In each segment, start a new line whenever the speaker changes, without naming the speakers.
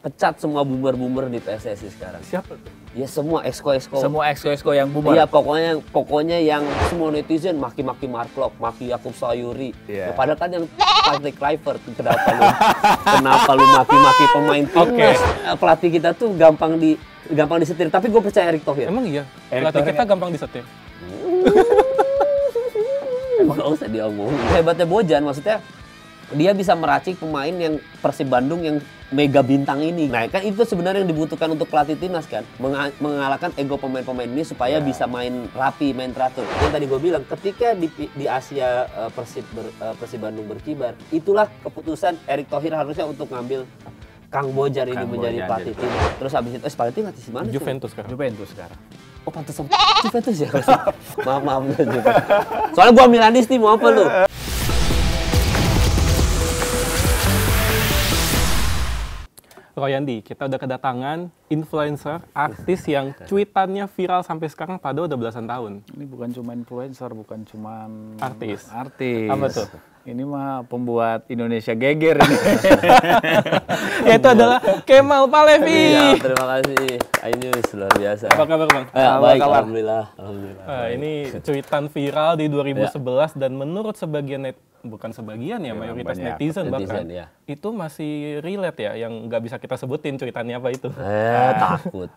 pecat semua boomer-boomer di PSSI sekarang.
Siapa tuh?
Ya semua exco-exco.
Semua exco yang boomer.
Iya, pokoknya yang semua netizen maki-maki Mark Klok, maki Yakub Sayuri.
Iya.
Ya, padahal kan yang Patrick Kluivert, kenapa lu maki-maki pemain timnas? Pelatih kita tuh gampang disetir, tapi gue percaya Erick Thohir.
Emang iya? Pelatih kita gampang disetir.
Emang gak usah diomongin. Hebatnya Bojan, maksudnya dia bisa meracik pemain yang Persib Bandung yang mega bintang ini. Nah kan itu sebenarnya yang dibutuhkan untuk pelatih timnas kan. Mengalahkan ego pemain-pemain ini supaya bisa main rapi, main teratur. Yang tadi gue bilang, ketika di Asia Persib Bandung berkibar, itulah keputusan Erick Thohir harusnya untuk ngambil Kang Bojar ini menjadi pelatih tim. Terus habis itu, pelatih di mana?
Juventus sekarang.
Oh pantesan Juventus ya? Maaf Juventus. Soalnya gua Milanis nih, mau apa lu?
Royandi, kita udah kedatangan influencer, artis yang cuitannya viral sampai sekarang padahal udah belasan tahun.
Ini bukan cuma influencer, bukan cuma
artis.
Apa tuh? Ini mah pembuat Indonesia geger ini.
Yaitu adalah Kemal Palevi.
Iya, terima kasih. Ainus, luar biasa.
Apa kabar, Bang?
Baik, alhamdulillah.
Ini cuitan viral di 2011 dan menurut sebagian bukan sebagian ya, mayoritas netizen bahkan
ya.
Itu masih relate ya, yang nggak bisa kita sebutin cuitannya apa itu.
Takut.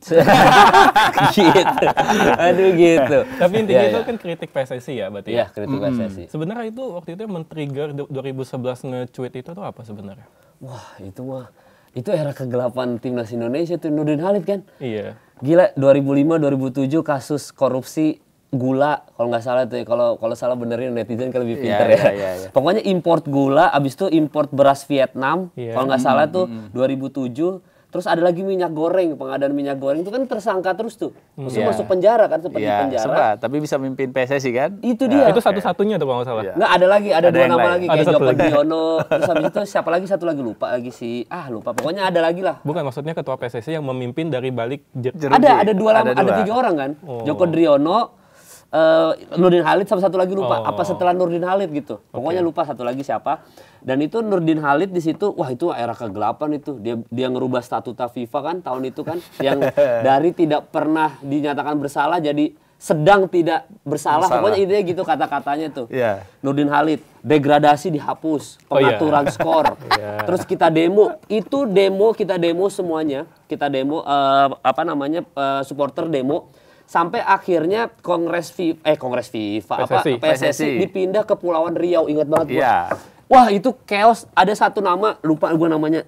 Gitu. Aduh gitu.
Tapi intinya itu kan kritik PSSI ya berarti.
Iya, kritik PSSI.
Sebenarnya itu waktu itu yang men-trigger 2011 nge-tweet itu tuh apa sebenarnya?
Wah, itu era kegelapan timnas Indonesia tuh, Nurdin Halid kan?
Iya.
Gila, 2005-2007 kasus korupsi gula, kalau nggak salah tuh, kalau salah benerin netizen kan lebih pinter ya. Pokoknya import gula, abis itu import beras Vietnam, kalau nggak salah tuh 2007. Terus ada lagi minyak goreng, pengadaan minyak goreng itu kan tersangka terus tuh, maksudnya masuk penjara kan, seperti penjara.
Sempat, tapi bisa mimpin PSSI kan?
Itu dia.
Itu satu-satunya tuh kalau nggak salah.
Nggak, ada lagi, ada dua nama lagi kayak Joko
lagi.
Driono. Terus habis itu siapa lagi, satu lagi lupa lagi lupa. Pokoknya ada lagi lah.
Bukan, maksudnya ketua PSSI yang memimpin dari balik
Ada dua nama, ada 3 orang kan. Joko Driono, Nurdin Halid sama satu lagi lupa. Apa setelah Nurdin Halid gitu. Pokoknya lupa satu lagi siapa. Dan itu Nurdin Halid di situ, wah itu era kegelapan itu. Dia ngerubah statuta FIFA kan tahun itu kan, yang dari tidak pernah dinyatakan bersalah jadi sedang tidak bersalah. Pokoknya intinya gitu kata-katanya tuh. Nurdin Halid, degradasi dihapus, pengaturan skor. Terus kita demo, kita demo semuanya. Kita demo supporter demo. Sampai akhirnya PSSI dipindah ke Pulauan Riau, ingat banget gua. Wah itu chaos, ada satu nama, lupa gue namanya.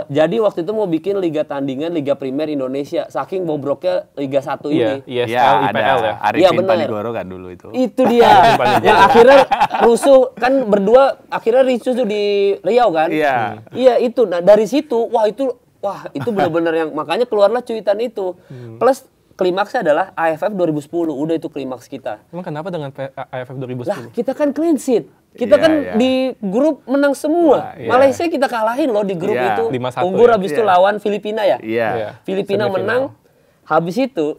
Jadi waktu itu mau bikin liga tandingan, Liga Primer Indonesia. Saking bobroknya Liga 1 ini.
ISL, IPL ya?
Arifin Panigoro kan dulu itu.
Itu dia. Yang akhirnya rusuh, kan berdua akhirnya ricuh tuh di Riau kan? Iya itu, nah dari situ, wah itu benar-benar yang, makanya keluarlah cuitan itu. Plus klimaksnya adalah AFF 2010, udah itu klimaks kita.
Emang kenapa dengan AFF 2010?
Lah, kita kan clean sheet. Kita kan di grup menang semua. Malaysia kita kalahin loh di grup itu.
5-1
Unggul habis itu lawan Filipina ya. Filipina
semifinal.
menang. Habis itu,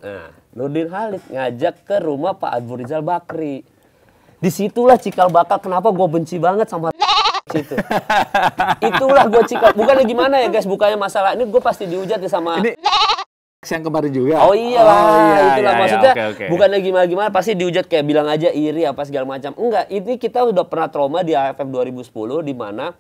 Nurdin Halid ngajak ke rumah Pak Abu Rizal Bakri. Disitulah cikal bakal kenapa gue benci banget sama situ. Itulah gue cikal. Bukannya gimana ya guys, bukannya masalah. Ini gue pasti dihujat ya sama...
Yang kemarin juga.
Oh iyalah, itulah maksudnya.
Okay.
Bukannya gimana-gimana, pasti dihujat kayak bilang aja iri apa segala macam. Enggak, ini kita udah pernah trauma di AFF 2010 di mana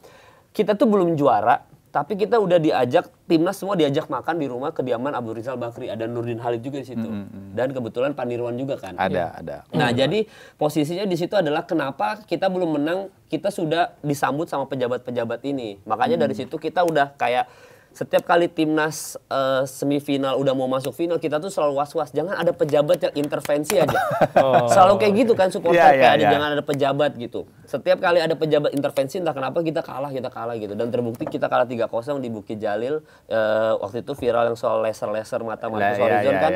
kita tuh belum juara, tapi kita udah diajak timnas semua diajak makan di rumah kediaman Abu Rizal Bakri, ada Nurdin Halid juga di situ. Dan kebetulan Pak Nirwan juga kan.
Ada.
Nah, jadi posisinya di situ adalah kenapa kita belum menang, kita sudah disambut sama pejabat-pejabat ini. Makanya dari situ kita udah kayak setiap kali timnas semifinal udah mau masuk final, kita tuh selalu was-was. Jangan ada pejabat yang intervensi aja. Selalu kayak gitu kan supporter, jangan ada pejabat gitu. Setiap kali ada pejabat intervensi, entah kenapa kita kalah gitu. Dan terbukti kita kalah 3-0 di Bukit Jalil. Waktu itu viral yang soal laser mata Marcus Horizon kan.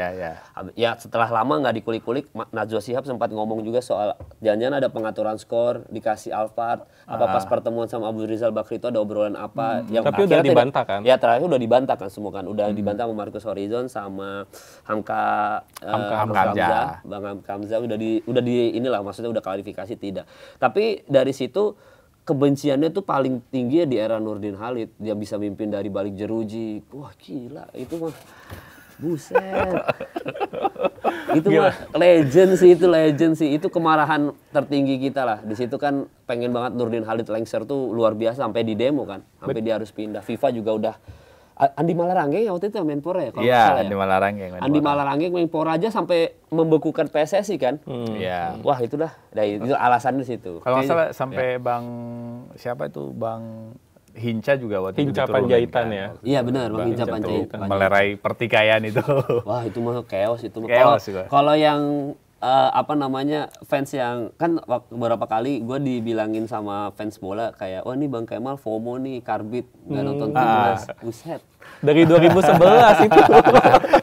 Ya setelah lama nggak dikulik-kulik, Najwa Shihab sempat ngomong juga soal jangan-jangan ada pengaturan skor, dikasih Alphard. Apa pas pertemuan sama Abu Rizal Bakri itu ada obrolan apa. Yang
tapi udah dibantah kan?
Ya terakhir udah dibantah kan semua kan, udah dibantah sama Marcus Horizon sama Hamka Hamzah, Bang Hamka Hamzah udah di inilah, maksudnya udah klarifikasi tidak. Tapi dari situ kebenciannya tuh paling tinggi ya di era Nurdin Halid. Dia bisa mimpin dari balik jeruji. Wah gila, itu mah buset. Itu mah legend sih. Itu kemarahan tertinggi kita lah. Di situ kan pengen banget Nurdin Halid lengser tuh luar biasa sampai di demo kan. Sampai dia harus pindah. FIFA juga udah Andi Malarangeng waktu itu Menpora ya kalau
Iya,
salah
Andi
ya.
Malarangeng.
Andi Malarangeng Menpora aja sampai membekukan PSSI kan.
Iya.
Wah itu itu alasannya di situ.
Kalau nggak salah sampai Bang siapa itu Bang Hinca juga waktu itu
Hinca
diturunin
Panjaitan
kan.
ya.
Iya benar, Bang Hinca
Hinca
Panjaitan.
Melerai pertikaian itu.
Wah itu mah chaos itu.
Chaos juga.
Kalau yang fans yang kan beberapa kali gue dibilangin sama fans bola kayak wah nih Bang Kemal FOMO nih karbit nggak nonton timnas. Buset.
Dari 2011 itu.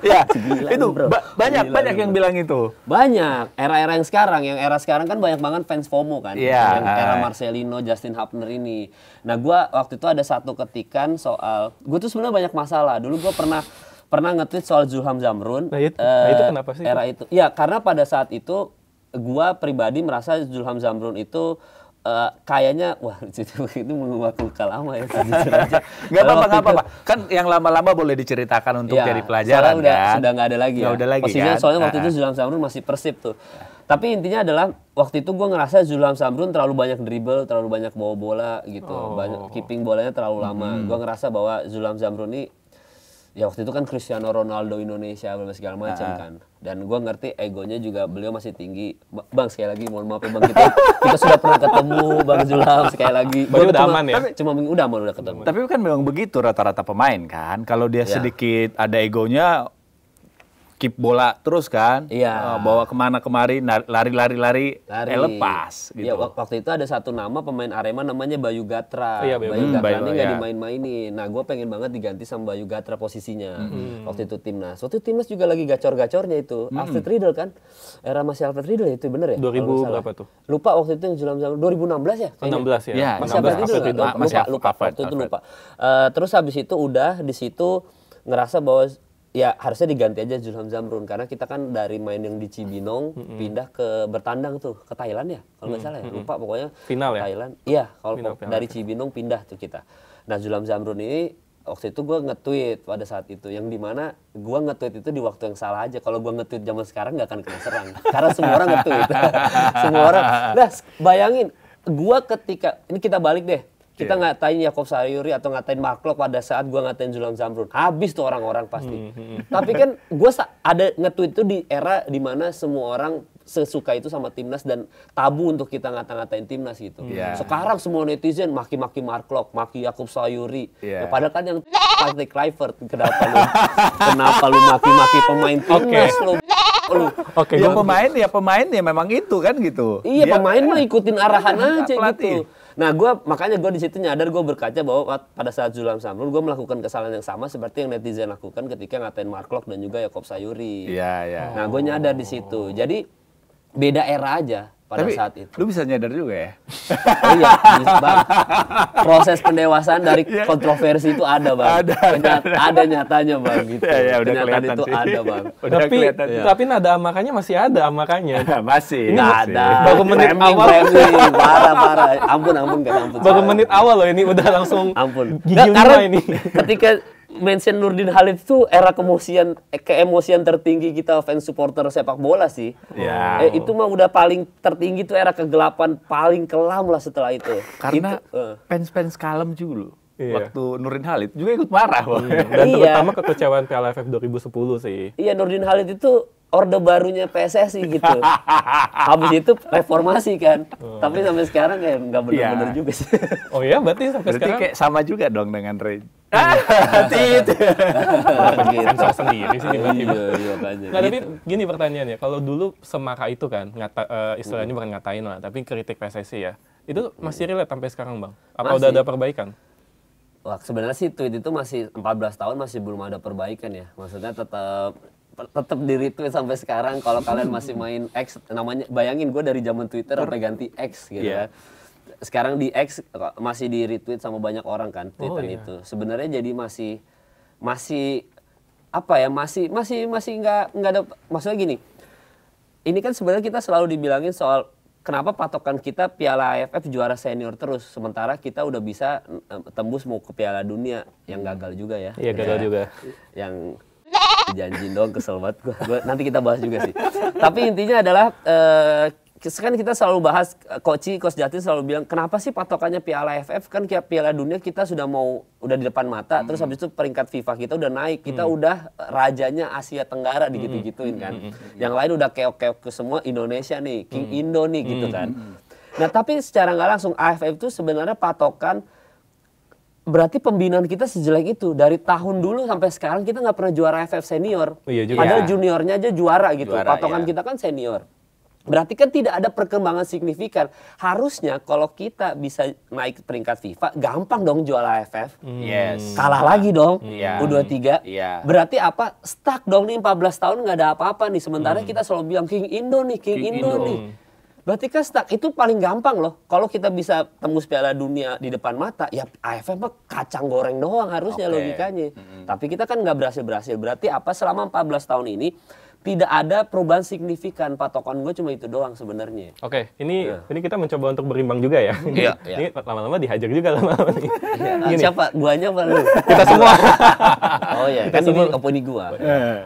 Ya,
Gila,
itu
bro.
banyak yang bilang itu.
Banyak. Era-era yang era sekarang kan banyak banget fans FOMO kan.
Iya.
Yang era Marcelino, Justin Hapner ini. Nah gue waktu itu ada satu ketikan soal, gue tuh sebenarnya banyak masalah. Dulu gue pernah nge-tweet soal Zulham Zamrun.
Nah, itu kenapa sih?
Era itu. Ya karena pada saat itu gue pribadi merasa Zulham Zamrun itu kayaknya wah itu menguak-luka lama ya.
Nggak apa-apa. Kan yang lama-lama boleh diceritakan untuk jadi pelajaran kan.
Sudah nggak ada lagi ya. Posisinya
kan?
soalnya waktu itu Zulham Zamrun masih Persib tuh. Tapi intinya adalah waktu itu gue ngerasa Zulham Zamrun terlalu banyak dribble, terlalu banyak bawa bola gitu. Banyak keeping bolanya terlalu lama. Gue ngerasa bahwa Zulham Zamrun ini ya waktu itu kan Cristiano Ronaldo Indonesia segala macam kan. Dan gue ngerti egonya juga beliau masih tinggi. Bang sekali lagi mohon maaf ya Bang kita sudah pernah ketemu Bang Zulham sekali lagi.
Berarti udah aman ya?
Cuma udah ketemu.
Tapi kan memang begitu rata-rata pemain kan. Kalau dia sedikit ada egonya, keep bola terus kan.
Iya.
Bawa kemana kemari, lari. Lepas gitu.
Ya, waktu itu ada satu nama pemain Arema namanya Bayu Gatra.
Iya,
Bayu Gatra ini nggak
ya.
dimain-mainin. Nah, gue pengen banget diganti sama Bayu Gatra posisinya. Waktu itu timnas. Waktu itu timnas juga lagi gacor-gacornya itu. Alfred Riedel kan. Era masih Alfred Riedel ya, itu bener ya?
2000 berapa tuh?
Lupa waktu itu yang Zulham Zamrun 2016 ya?
16 ya.
Iya,
Masih Alfred Riedel. Lupa.
Alfred.
Waktu itu lupa. Terus habis itu udah di situ ngerasa bahwa ya harusnya diganti aja Zulham Zamrun karena kita kan dari main yang di Cibinong pindah ke bertandang tuh ke Thailand ya kalau nggak salah ya lupa pokoknya
Final ya?
Thailand iya kalau
Final.
dari Cibinong pindah tuh kita. Nah Zulham Zamrun ini waktu itu gue nge-tweet pada saat itu yang dimana gue nge-tweet itu di waktu yang salah aja. Kalau gue nge-tweet zaman sekarang nggak akan kena serang karena semua orang nge-tweet. Semua orang. Nah bayangin gue ketika ini kita balik deh. Kita ngatain Yakob Sayuri atau ngatain Mark pada saat gua ngatain Zulham Zamrun. Habis tuh orang-orang pasti. Tapi kan gua ada nge-tweet itu di era dimana semua orang sesuka itu sama timnas dan tabu untuk kita ngata-ngatain timnas gitu. Sekarang semua netizen maki-maki Mark maki Yakob Sayuri. Ya, padahal kan yang Patrick Kluivert kenapa lu maki-maki pemain timnas lu?
Oke,
pemain ya memang itu kan gitu.
Iya, pemain mah ikutin arahan aja
pelatih.
gitu. Nah, makanya gue di situ nyadar, gue berkaca bahwa pada saat Zulham Zamrun gue melakukan kesalahan yang sama seperti yang netizen lakukan ketika ngatain Mark dan juga Yakob Sayuri.
Iya.
Nah, gue nyadar di situ. Jadi beda era aja pada saat itu.
Lu bisa nyadar juga ya?
Oh iya, Bang. Proses pendewasaan dari kontroversi itu ada, Bang. Ada nyatanya, Bang. Gitu.
Ya, udah
kenyataan itu
sih.
ada, Bang.
Tapi nada amakannya masih ada amakannya.
Masih.
Nggak ada.
Baru menit awal.
Parah. Ampun.
Baru menit awal loh ini udah langsung
ampun.
Gigi
Karena
ini.
ketika mention Nurdin Halid itu era keemosian tertinggi kita fans supporter sepak bola sih.
Ya.
Itu mah udah paling tertinggi tuh era kegelapan paling kelam lah setelah itu.
Karena fans kalem juga loh. Waktu Nurdin Halid juga ikut marah.
Dan terutama kekecewaan Piala AFF 2010 sih.
Iya, Nurdin Halid itu orde barunya PSSI gitu. Habis itu reformasi kan. Tapi sampai sekarang kayak nggak benar-benar juga sih.
Oh iya, berarti sampai sekarang
kayak sama juga dong dengan Ray.
sensor sendiri sih tiba-tiba.
Iya, makanya.
Nah, tapi gini pertanyaannya, kalau dulu semarah itu kan, istilahnya bukan ngatain lah, tapi kritik PSSI ya, itu masih relate sampai sekarang Bang? Apa udah ada perbaikan?
Wah, sebenarnya sih tweet itu masih 14 tahun masih belum ada perbaikan ya. Maksudnya tetap di retweet sampai sekarang. Kalau kalian masih main X, namanya bayangin gue dari zaman Twitter sampai ganti X gitu ya. Sekarang di X masih di retweet sama banyak orang kan tweetan itu. Sebenarnya jadi masih apa ya? Masih nggak ada. Maksudnya gini. Ini kan sebenarnya kita selalu dibilangin soal kenapa patokan kita Piala AFF juara senior terus, sementara kita udah bisa tembus mau ke Piala Dunia yang gagal juga ya.
Iya, gagal juga.
Yang janjiin dong, kesel banget gue. Nanti kita bahas juga sih. Tapi intinya adalah kan kita selalu bahas, Coach Jatin selalu bilang kenapa sih patokannya Piala AFF, kan kayak Piala Dunia kita udah di depan mata, terus habis itu peringkat FIFA kita udah naik, kita udah rajanya Asia Tenggara digitu-gituin kan. Yang lain udah keok-keok ke semua, Indonesia nih, King Indo nih gitu kan. Nah tapi secara nggak langsung AFF itu sebenarnya patokan, berarti pembinaan kita sejelek itu dari tahun dulu sampai sekarang kita nggak pernah juara AFF senior.
Iya juga.
Padahal juniornya aja juara gitu.
Juara,
Patokan
ya.
kita kan senior. Berarti kan tidak ada perkembangan signifikan. Harusnya kalau kita bisa naik peringkat FIFA, gampang dong juara AFF.
Yes.
Kalah lagi dong,
Iya.
U23.
Iya.
Berarti apa? Stuck dong nih 14 tahun nggak ada apa-apa nih. Sementara kita selalu bilang King Indo nih, King Indo nih. Berarti kan stuck. Itu paling gampang loh. Kalau kita bisa tembus Piala Dunia di depan mata, ya AFF mah kacang goreng doang harusnya logikanya. Tapi kita kan nggak berhasil-berhasil. Berarti apa? Selama 14 tahun ini tidak ada perubahan signifikan. Patokan gue cuma itu doang sebenarnya.
Oke, ini kita mencoba untuk berimbang juga ya.
Iya,
Ini lama-lama dihajar juga lama-lama nih. Gini,
Siapa? Guanya apa lu?
kita semua.
Oh iya, kan ini opini gua.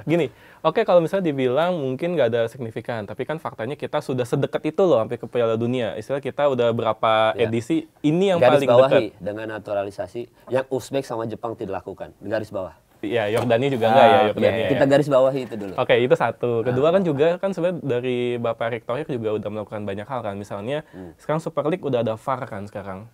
Gini, oke kalau misalnya dibilang mungkin nggak ada signifikan, tapi kan faktanya kita sudah sedekat itu loh sampai ke Piala Dunia. Istilah kita udah berapa edisi, ini yang
Garis
paling
bawahi
dekat.
dengan naturalisasi yang Uzbek sama Jepang tidak lakukan. Garis bawah.
Ya, Yordania juga enggak ya, Yordania.
Kita garis bawahi itu dulu.
Oke, itu satu. Kedua kan juga kan sebenarnya dari Bapak Erick Thohir juga udah melakukan banyak hal kan. Misalnya sekarang Super League udah ada VAR kan sekarang.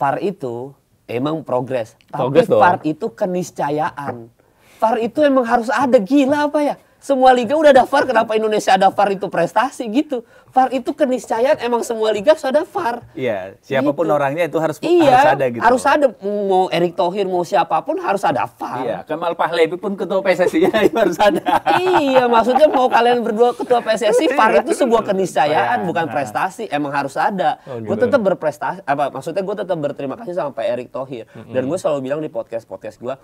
VAR itu emang progres.
Progres
Tapi
dong.
VAR itu keniscayaan. VAR itu emang harus ada. Gila apa ya? Semua liga udah ada VAR, kenapa Indonesia ada VAR itu prestasi gitu. VAR itu keniscayaan, emang semua liga harus ada VAR.
Iya, siapapun
Gitu.
orangnya itu harus
Iya,
ada gitu.
harus ada. Mau Erick Thohir, mau siapapun harus ada VAR.
Iya, Kemal Pahlevi pun ketua PSSI-nya itu harus ada.
Iya, maksudnya mau kalian berdua ketua PSSI, VAR itu sebuah keniscayaan, bukan prestasi. Emang harus ada. Gue tetap berprestasi, maksudnya gue tetap berterima kasih sama Pak Erick Thohir. Dan gue selalu bilang di podcast gue,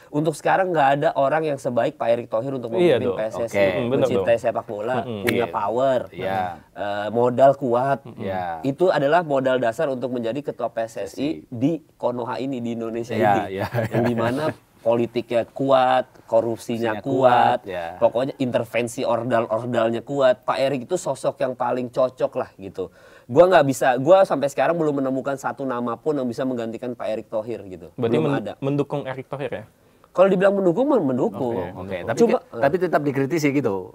untuk sekarang nggak ada orang yang sebaik Pak Erick Thohir untuk memimpin PSSI.
Oke.
Mencintai sepak bola, punya power,
Iya.
modal kuat.
Iya.
Itu adalah modal dasar untuk menjadi ketua PSSI di Konoha ini, di Indonesia
Iya,
ini.
iya.
Yang dimana politiknya kuat, korupsinya kuat,
ya.
pokoknya intervensi ordal-ordalnya kuat. Pak Erick itu sosok yang paling cocok lah gitu. Gua sampai sekarang belum menemukan satu nama pun yang bisa menggantikan Pak Erick Thohir gitu.
Berarti
Belum ada.
mendukung Erick Thohir ya?
Kalau dibilang mendukung, mendukung.
Oke,
Tapi
tetap dikritisi gitu.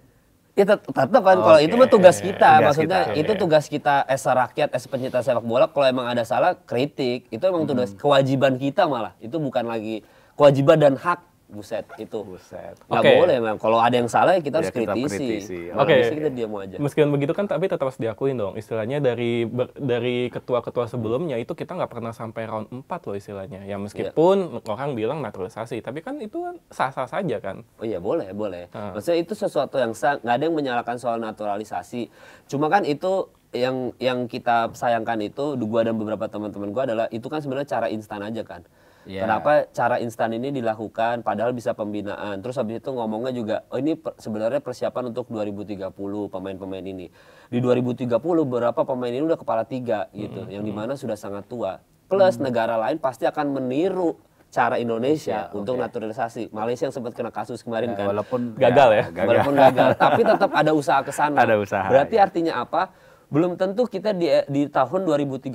ya tetap kan, kalau itu mah tugas kita.
Tugas
Maksudnya
kita,
itu tugas kita as rakyat, as pencinta sepak bola. Kalau emang ada salah, kritik. Itu emang tugas, kewajiban kita malah. Itu bukan lagi kewajiban dan hak. Buset, itu.
Buset.
Nggak
Oke.
boleh memang. Kalau ada yang salah ya kita harus
kita
kritisi.
kritisi.
Kalau
Oke.
bisa kita diam aja.
Meskipun begitu kan, tapi tetap harus diakuin dong. Istilahnya dari ketua-ketua sebelumnya itu kita nggak pernah sampai round 4 loh istilahnya. Ya meskipun orang bilang naturalisasi, tapi kan itu kan sah-sah saja kan.
Oh iya, boleh. Maksudnya itu sesuatu yang sah, nggak ada yang menyalahkan soal naturalisasi. Cuma kan itu yang kita sayangkan itu, gua dan beberapa teman-teman gua adalah itu kan sebenarnya cara instan aja kan.
Iya.
Kenapa cara instan ini dilakukan padahal bisa pembinaan. Terus habis itu ngomongnya juga, oh ini sebenarnya persiapan untuk 2030 pemain-pemain ini. Di 2030 beberapa pemain ini udah kepala 3 gitu, yang dimana sudah sangat tua. Plus negara lain pasti akan meniru cara Indonesia untuk naturalisasi. Malaysia yang sempat kena kasus kemarin kan.
Walaupun
Gagal ya?
Walaupun gagal, tapi tetap ada usaha ke sana.
Ada usaha,
Berarti
ya.
artinya apa? Belum tentu kita di tahun 2030,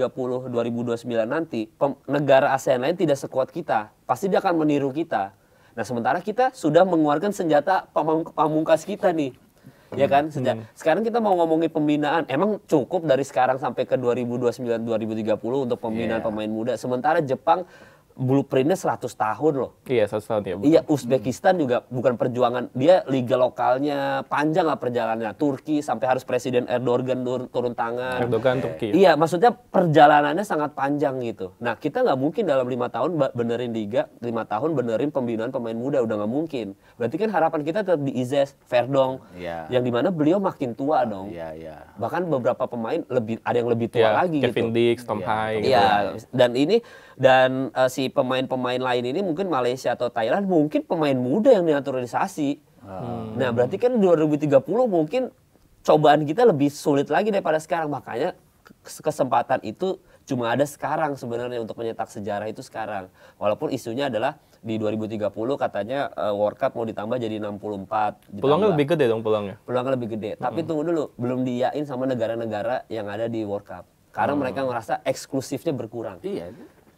2029 nanti negara ASEAN lain tidak sekuat kita. Pasti dia akan meniru kita. Nah, sementara kita sudah mengeluarkan senjata pamungkas kita nih. Ya kan? Sekarang kita mau ngomongin pembinaan. Emang cukup dari sekarang sampai ke 2029, 2030 untuk pembinaan pemain muda. Sementara Jepang blueprintnya 100 tahun loh.
Iya, 100 tahun ya.
Iya, Uzbekistan juga bukan perjuangan. Dia liga lokalnya panjang lah perjalanannya. Turki sampai harus Presiden Erdogan turun tangan.
Erdogan Turki.
Iya, maksudnya perjalanannya sangat panjang gitu. Nah, kita nggak mungkin dalam 5 tahun benerin liga, 5 tahun benerin pembinaan pemain muda, udah nggak mungkin. Berarti kan harapan kita tetap di Izes, Verdong, yang dimana beliau makin tua dong.
Iya, iya.
Bahkan beberapa pemain ada yang lebih tua lagi
Kevin
gitu.
Dix, Tom Hai. gitu.
Iya, dan si pemain-pemain lain ini mungkin Malaysia atau Thailand mungkin pemain muda yang dinaturalisasi. Nah, berarti kan 2030 mungkin cobaan kita lebih sulit lagi daripada sekarang. Makanya kesempatan itu cuma ada sekarang sebenarnya untuk mencetak sejarah itu sekarang. Walaupun isunya adalah di 2030 katanya World Cup mau ditambah jadi 64.
Peluangnya lebih gede dong peluangnya.
Peluangnya lebih gede. Tapi tunggu dulu, belum diiyain sama negara-negara yang ada di World Cup. Karena mereka ngerasa eksklusifnya berkurang.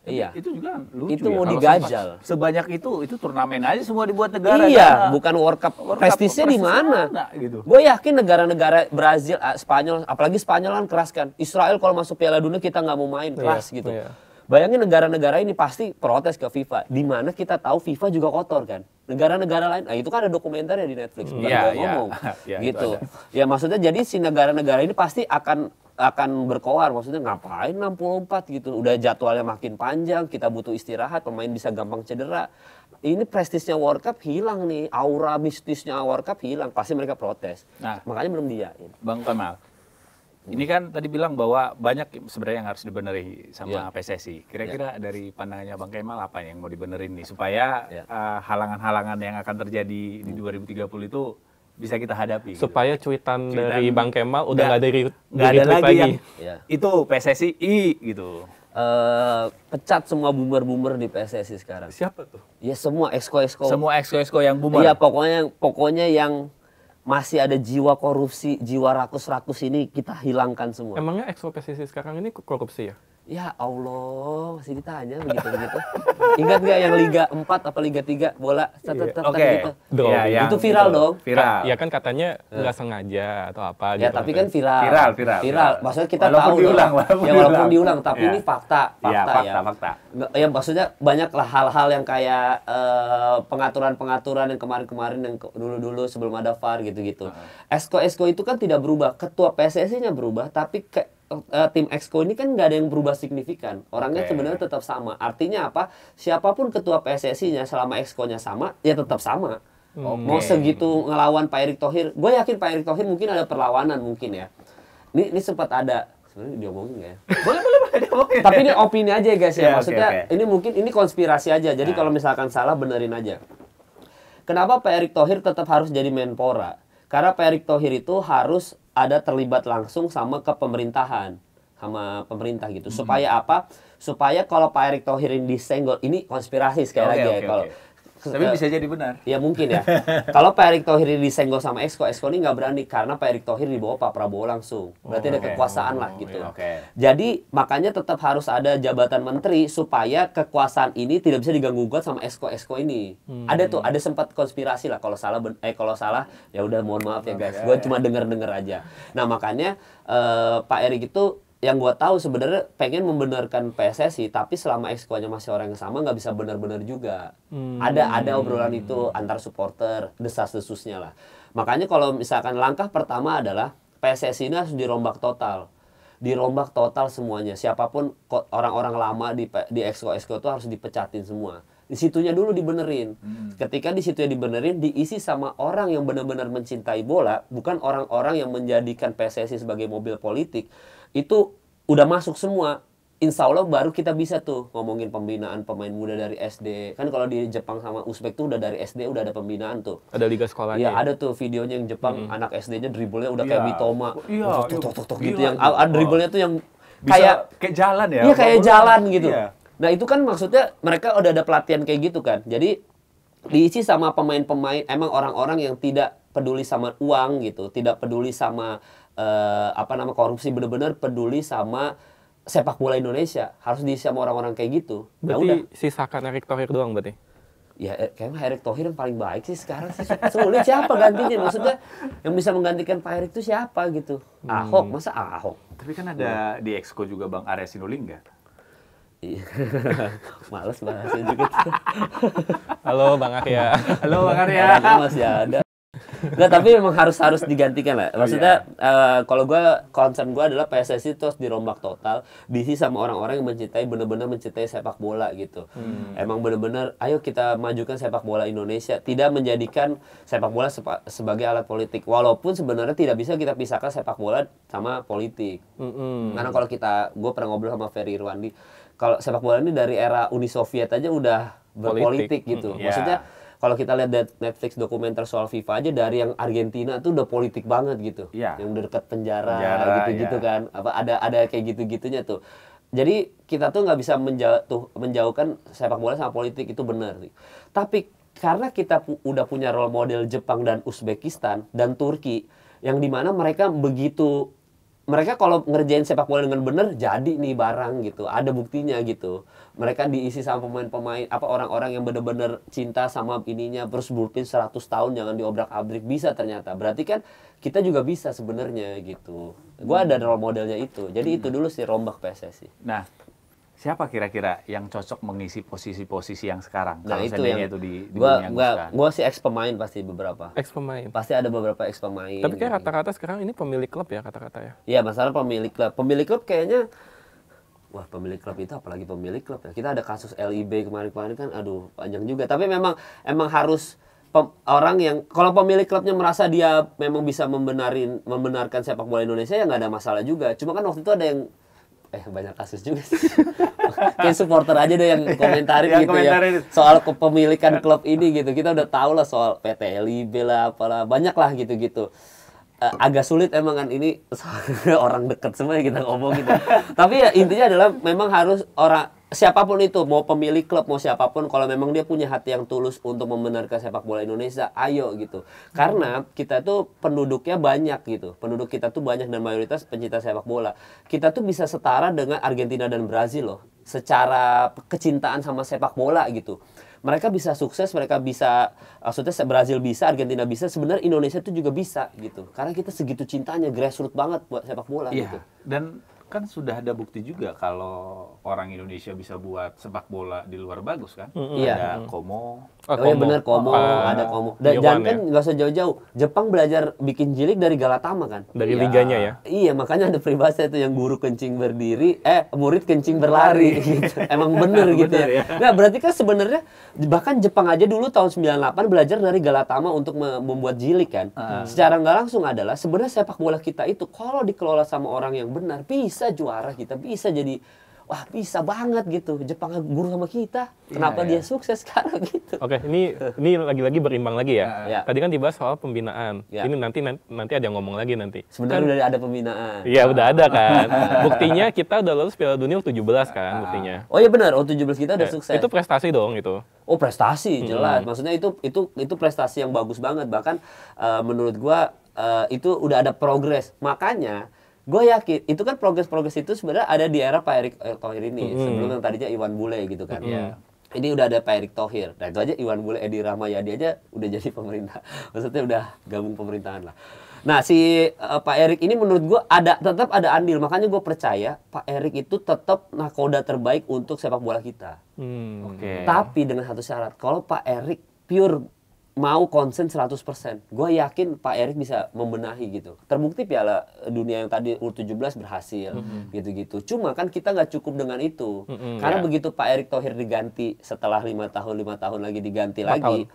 Iya. Itu juga lucu.
Itu mau
Kalau
digajal.
Sebanyak itu turnamen aja semua dibuat negara.
Iya, bukan World Cup. Prestisnya di mana?
Gitu.
Gue yakin negara-negara Brazil, Spanyol, apalagi Spanyol kan keras kan. Israel kalau masuk Piala Dunia kita nggak mau main, keras gitu.
Iya.
Bayangin negara-negara ini pasti protes ke FIFA. Di mana kita tahu FIFA juga kotor kan. Negara-negara lain, itu kan ada dokumenternya di Netflix. Bukan gua ngomong.
Iya,
gitu. Ya maksudnya jadi si negara-negara ini pasti akan berkoar, maksudnya ngapain 64 gitu, udah jadwalnya makin panjang, kita butuh istirahat, pemain bisa gampang cedera. Ini prestisnya World Cup hilang nih, aura mistisnya World Cup hilang, pasti mereka protes.
Nah,
makanya belum diiyain.
Bang Kemal, ini kan tadi bilang bahwa banyak sebenarnya yang harus dibenerin sama PSSI. Kira-kira dari pandangannya Bang Kemal apa yang mau dibenerin nih supaya halangan-halangan yang akan terjadi di 2030 itu bisa kita hadapi.
Supaya cuitan dari Bang Kemal udah nggak
nggak ada lagi yang
Ya.
itu PSSI gitu.
Pecat semua boomer-boomer di PSSI sekarang.
Siapa tuh?
Ya semua exco-exco.
Semua exco yang boomer.
Iya, pokoknya yang masih ada jiwa korupsi, jiwa rakus-rakus ini kita hilangkan semua.
Emangnya exco PSSI sekarang ini korupsi ya?
Ya Allah, masih ditanya begitu-begitu. Ingat nggak yang Liga 4 apa Liga 3 bola?
Oke.
Gitu.
Ya,
itu viral dong.
Viral.
Ya kan katanya nggak sengaja atau apa
Ya
gitu.
tapi kan viral.
Viral.
Maksudnya kita
Walaupun
tahu
diulang,
dong. Walaupun diulang, tapi ini fakta ya.
Fakta.
Ya maksudnya banyaklah hal-hal yang kayak pengaturan-pengaturan yang kemarin-kemarin yang dulu-dulu sebelum ada VAR gitu-gitu. Exco itu kan tidak berubah. Ketua PSSI-nya berubah, tapi tim Exco ini kan nggak ada yang berubah signifikan. Orangnya sebenarnya tetap sama. Artinya apa? Siapapun ketua PSSI-nya selama Exco-nya sama, ya tetap sama. Mau segitu ngelawan Pak Erick Thohir, gue yakin Pak Erick Thohir mungkin ada perlawanan mungkin ya. Ini sempat ada. Sebenarnya diomongin nggak ya?
Boleh diomongin.
Tapi ini opini aja ya guys ya.
Ya,
Maksudnya
oke.
ini mungkin ini konspirasi aja. Jadi kalau misalkan salah benerin aja. Kenapa Pak Erick Thohir tetap harus jadi Menpora? Karena Pak Erick Thohir itu harus ada terlibat langsung sama kepemerintahan, sama pemerintah gitu. Supaya apa? Supaya kalau Pak Erick Thohir ini disenggol, ini konspirasi sekali lagi ya. Kalau
tapi bisa jadi benar.
Ya mungkin ya. Kalau Pak Erick Thohir disenggol sama Exco ini nggak berani karena Pak Erick Thohir dibawa Pak Prabowo langsung. Berarti ada kekuasaan lah gitu. Jadi makanya tetap harus ada jabatan menteri supaya kekuasaan ini tidak bisa diganggu-gugat sama Exco ini. Ada tuh, ada sempat konspirasi lah. Kalau salah ya udah mohon maaf ya guys. Gue cuma denger aja. Nah makanya Pak Erick itu yang gue tahu sebenarnya pengen membenarkan PSSI, tapi selama Exco-nya masih orang yang sama nggak bisa benar-benar juga. Ada obrolan itu antar supporter, desas-desusnya lah. Makanya kalau misalkan langkah pertama adalah PSSI ini harus dirombak total semuanya. Siapapun orang-orang lama di Exco itu harus dipecatin semua. Di situnya dulu dibenerin. Ketika di situnya dibenerin, diisi sama orang yang benar-benar mencintai bola, bukan orang-orang yang menjadikan PSSI sebagai mobil politik. Itu udah masuk semua. Insya Allah baru kita bisa tuh ngomongin pembinaan pemain muda dari SD. Kan kalau di Jepang sama Uzbek tuh udah dari SD udah ada pembinaan tuh.
Ada liga sekolahnya.
Iya, ada tuh videonya yang Jepang anak SD-nya dribblenya udah kayak Mitoma. Tok gitu yang dribblenya tuh yang kayak
jalan ya.
Iya, kayak jalan gitu.
Iya.
Nah, itu kan maksudnya mereka udah ada pelatihan kayak gitu kan. Jadi diisi sama pemain-pemain emang orang-orang yang tidak peduli sama uang gitu, tidak peduli sama korupsi, bener-bener peduli sama sepak bola Indonesia. Harus diisi sama orang-orang kayak gitu.
Berarti sisakan Erick Thohir doang berarti?
Ya kayaknya Erick Thohir yang paling baik sih sekarang sih. Sulit siapa gantinya? Maksudnya yang bisa menggantikan Pak Erick itu siapa gitu? Ahok, masa Ahok?
Tapi kan ada di Exco juga Bang Arya Sinulinga.
Iya. Males bahasnya juga.
Halo Bang Arya.
Halo Bang Arya.
Orangnya masih ada. Nggak, tapi memang harus digantikan lah. Maksudnya kalau concern gue adalah PSSI itu harus dirombak total, diisi sama orang-orang yang benar-benar mencintai sepak bola gitu. Emang benar-benar, ayo kita majukan sepak bola Indonesia, tidak menjadikan sepak bola sebagai alat politik. Walaupun sebenarnya tidak bisa kita pisahkan sepak bola sama politik. Karena kalau gue pernah ngobrol sama Ferry Irwandi, kalau sepak bola ini dari era Uni Soviet aja udah berpolitik gitu. Maksudnya kalau kita lihat Netflix dokumenter soal FIFA aja, dari yang Argentina tuh udah politik banget gitu.
Iya.
Yang udah dekat penjara gitu-gitu
ya.
kan. Apa ada kayak gitu-gitunya tuh. Jadi kita tuh nggak bisa menjauhkan sepak bola sama politik, itu benar. Tapi karena kita udah punya role model Jepang dan Uzbekistan dan Turki, yang dimana mereka kalau ngerjain sepak bola dengan benar, jadi nih barang gitu, ada buktinya gitu. Mereka diisi sama pemain-pemain, orang-orang yang benar-benar cinta sama ininya, terus berpin 100 tahun jangan diobrak-abrik, bisa ternyata. Berarti kan kita juga bisa sebenarnya gitu. Gua ada role modelnya itu. Jadi itu dulu sih rombak PSSI.
Nah, siapa kira-kira yang cocok mengisi posisi-posisi yang sekarang?
Nah,
kalau
itu
seandainya
yang
itu dianguskan.
gua sih ex pemain pasti beberapa.
Ex pemain.
Pasti ada beberapa ex pemain.
Tapi kayak rata-rata sekarang ini pemilik klub ya kata-kata ya.
Iya, masalah pemilik klub. Pemilik klub kayaknya, wah, pemilik klub itu apalagi pemilik klub ya. Kita ada kasus LIB kemarin-kemarin kan, aduh panjang juga. Tapi memang harus orang yang, kalau pemilik klubnya merasa dia memang bisa membenarkan sepak bola Indonesia, ya nggak ada masalah juga. Cuma kan waktu itu ada yang banyak kasus juga sih. Kayak supporter aja deh yang komentarin gitu ya soal kepemilikan klub ini gitu. Kita udah tahu lah soal PT LIB lah, apalah, banyak lah gitu-gitu. Agak sulit emang kan ini orang dekat semua yang kita ngomong gitu. Tapi ya intinya adalah memang harus siapapun itu, mau pemilik klub, mau siapapun, kalau memang dia punya hati yang tulus untuk membenarkan sepak bola Indonesia, ayo gitu. Karena kita tuh penduduknya banyak gitu. Penduduk kita tuh banyak dan mayoritas pencinta sepak bola. Kita tuh bisa setara dengan Argentina dan Brazil loh, secara kecintaan sama sepak bola gitu. Mereka bisa sukses, mereka bisa, maksudnya Brazil bisa, Argentina bisa, sebenarnya Indonesia tuh juga bisa gitu. Karena kita segitu cintanya, grassroots banget buat sepak bola gitu.
Dan kan sudah ada bukti juga kalau orang Indonesia bisa buat sepak bola di luar bagus kan. Ada Como.
Ya benar, Como, ada Como. Dan jangan kan nggak usah jauh-jauh. Jepang belajar bikin jilik dari Galatama kan.
Dari liganya ya.
Iya, makanya ada peribahasa itu yang guru kencing berdiri, murid kencing berlari gitu. Emang bener gitu ya. Nah, berarti kan sebenarnya bahkan Jepang aja dulu tahun 98 belajar dari Galatama untuk membuat jilik kan. Secara nggak langsung adalah sebenarnya sepak bola kita itu kalau dikelola sama orang yang benar, bisa juara, kita bisa jadi, wah, bisa banget gitu. Jepang guru sama kita, kenapa dia sukses sekarang gitu.
Oke, ini lagi-lagi berimbang lagi ya.
Ya.
Tadi kan dibahas soal pembinaan.
Ya.
Ini nanti ada yang ngomong lagi nanti.
Sebenarnya udah ada pembinaan.
Iya, udah ada kan. Buktinya kita udah lolos Piala Dunia U17 kan buktinya.
Oh iya benar, U17 kita udah sukses.
Itu prestasi dong itu.
Oh, prestasi jelas. Maksudnya itu prestasi yang bagus banget. Bahkan menurut gua itu udah ada progres. Makanya gue yakin itu kan progres itu sebenarnya ada di era Pak Erick Thohir ini. Sebelum yang tadinya Iwan Bule gitu kan. Ini udah ada Pak Erick Thohir. Nah, itu aja Iwan Bule, Edi Rahmayadi aja udah jadi pemerintah. Maksudnya udah gabung pemerintahan lah. Nah, si Pak Erick ini menurut gue tetap ada andil. Makanya gue percaya Pak Erick itu tetap nakoda terbaik untuk sepak bola kita. Tapi dengan satu syarat, kalau Pak Erick pure mau konsen 100%, gue yakin Pak Erick bisa membenahi gitu. Terbukti Piala Dunia yang tadi U17 berhasil gitu-gitu. Cuma kan kita nggak cukup dengan itu. Karena begitu Pak Erick Thohir diganti setelah 5 tahun lagi diganti lagi,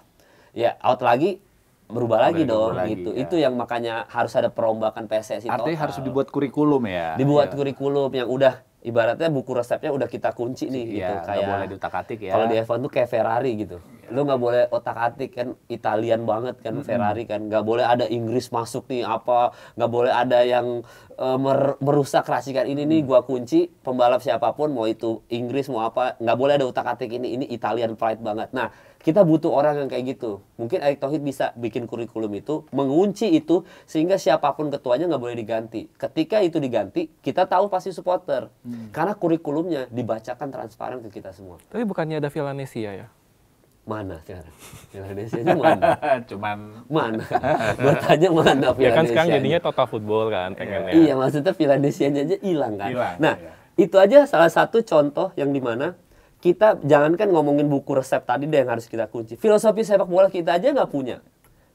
ya out lagi, berubah lagi dong gitu. Ya. Itu yang makanya harus ada perombakan PSSI.
Artinya harus dibuat kurikulum ya.
Dibuat kurikulum yang udah ibaratnya buku resepnya udah kita kunci nih gitu.
Kayak boleh diutak-atik ya.
Kalau di F1 tuh kayak Ferrari gitu. Lu nggak boleh otak-atik kan, Italian banget kan Ferrari kan. Nggak boleh ada Inggris masuk nih apa, nggak boleh ada yang merusak racikan ini nih gua kunci. Pembalap siapapun mau itu Inggris mau apa, nggak boleh ada otak-atik ini Italian pride banget. Nah, kita butuh orang yang kayak gitu. Mungkin Erick Thohir bisa bikin kurikulum itu, mengunci itu, sehingga siapapun ketuanya nggak boleh diganti. Ketika itu diganti, kita tahu pasti supporter. Karena kurikulumnya dibacakan transparan ke kita semua.
Tapi bukannya ada Villanesia ya?
Mana sekarang? Villanesia-nya mana? Mana? Bertanya mana Villanesia?
Ya kan sekarang jadinya total football kan pengennya.
Iya, maksudnya Villanesia-nya aja hilang kan. Nah, itu aja salah satu contoh yang dimana kita jangankan ngomongin buku resep tadi deh yang harus kita kunci. Filosofi sepak bola kita aja nggak punya.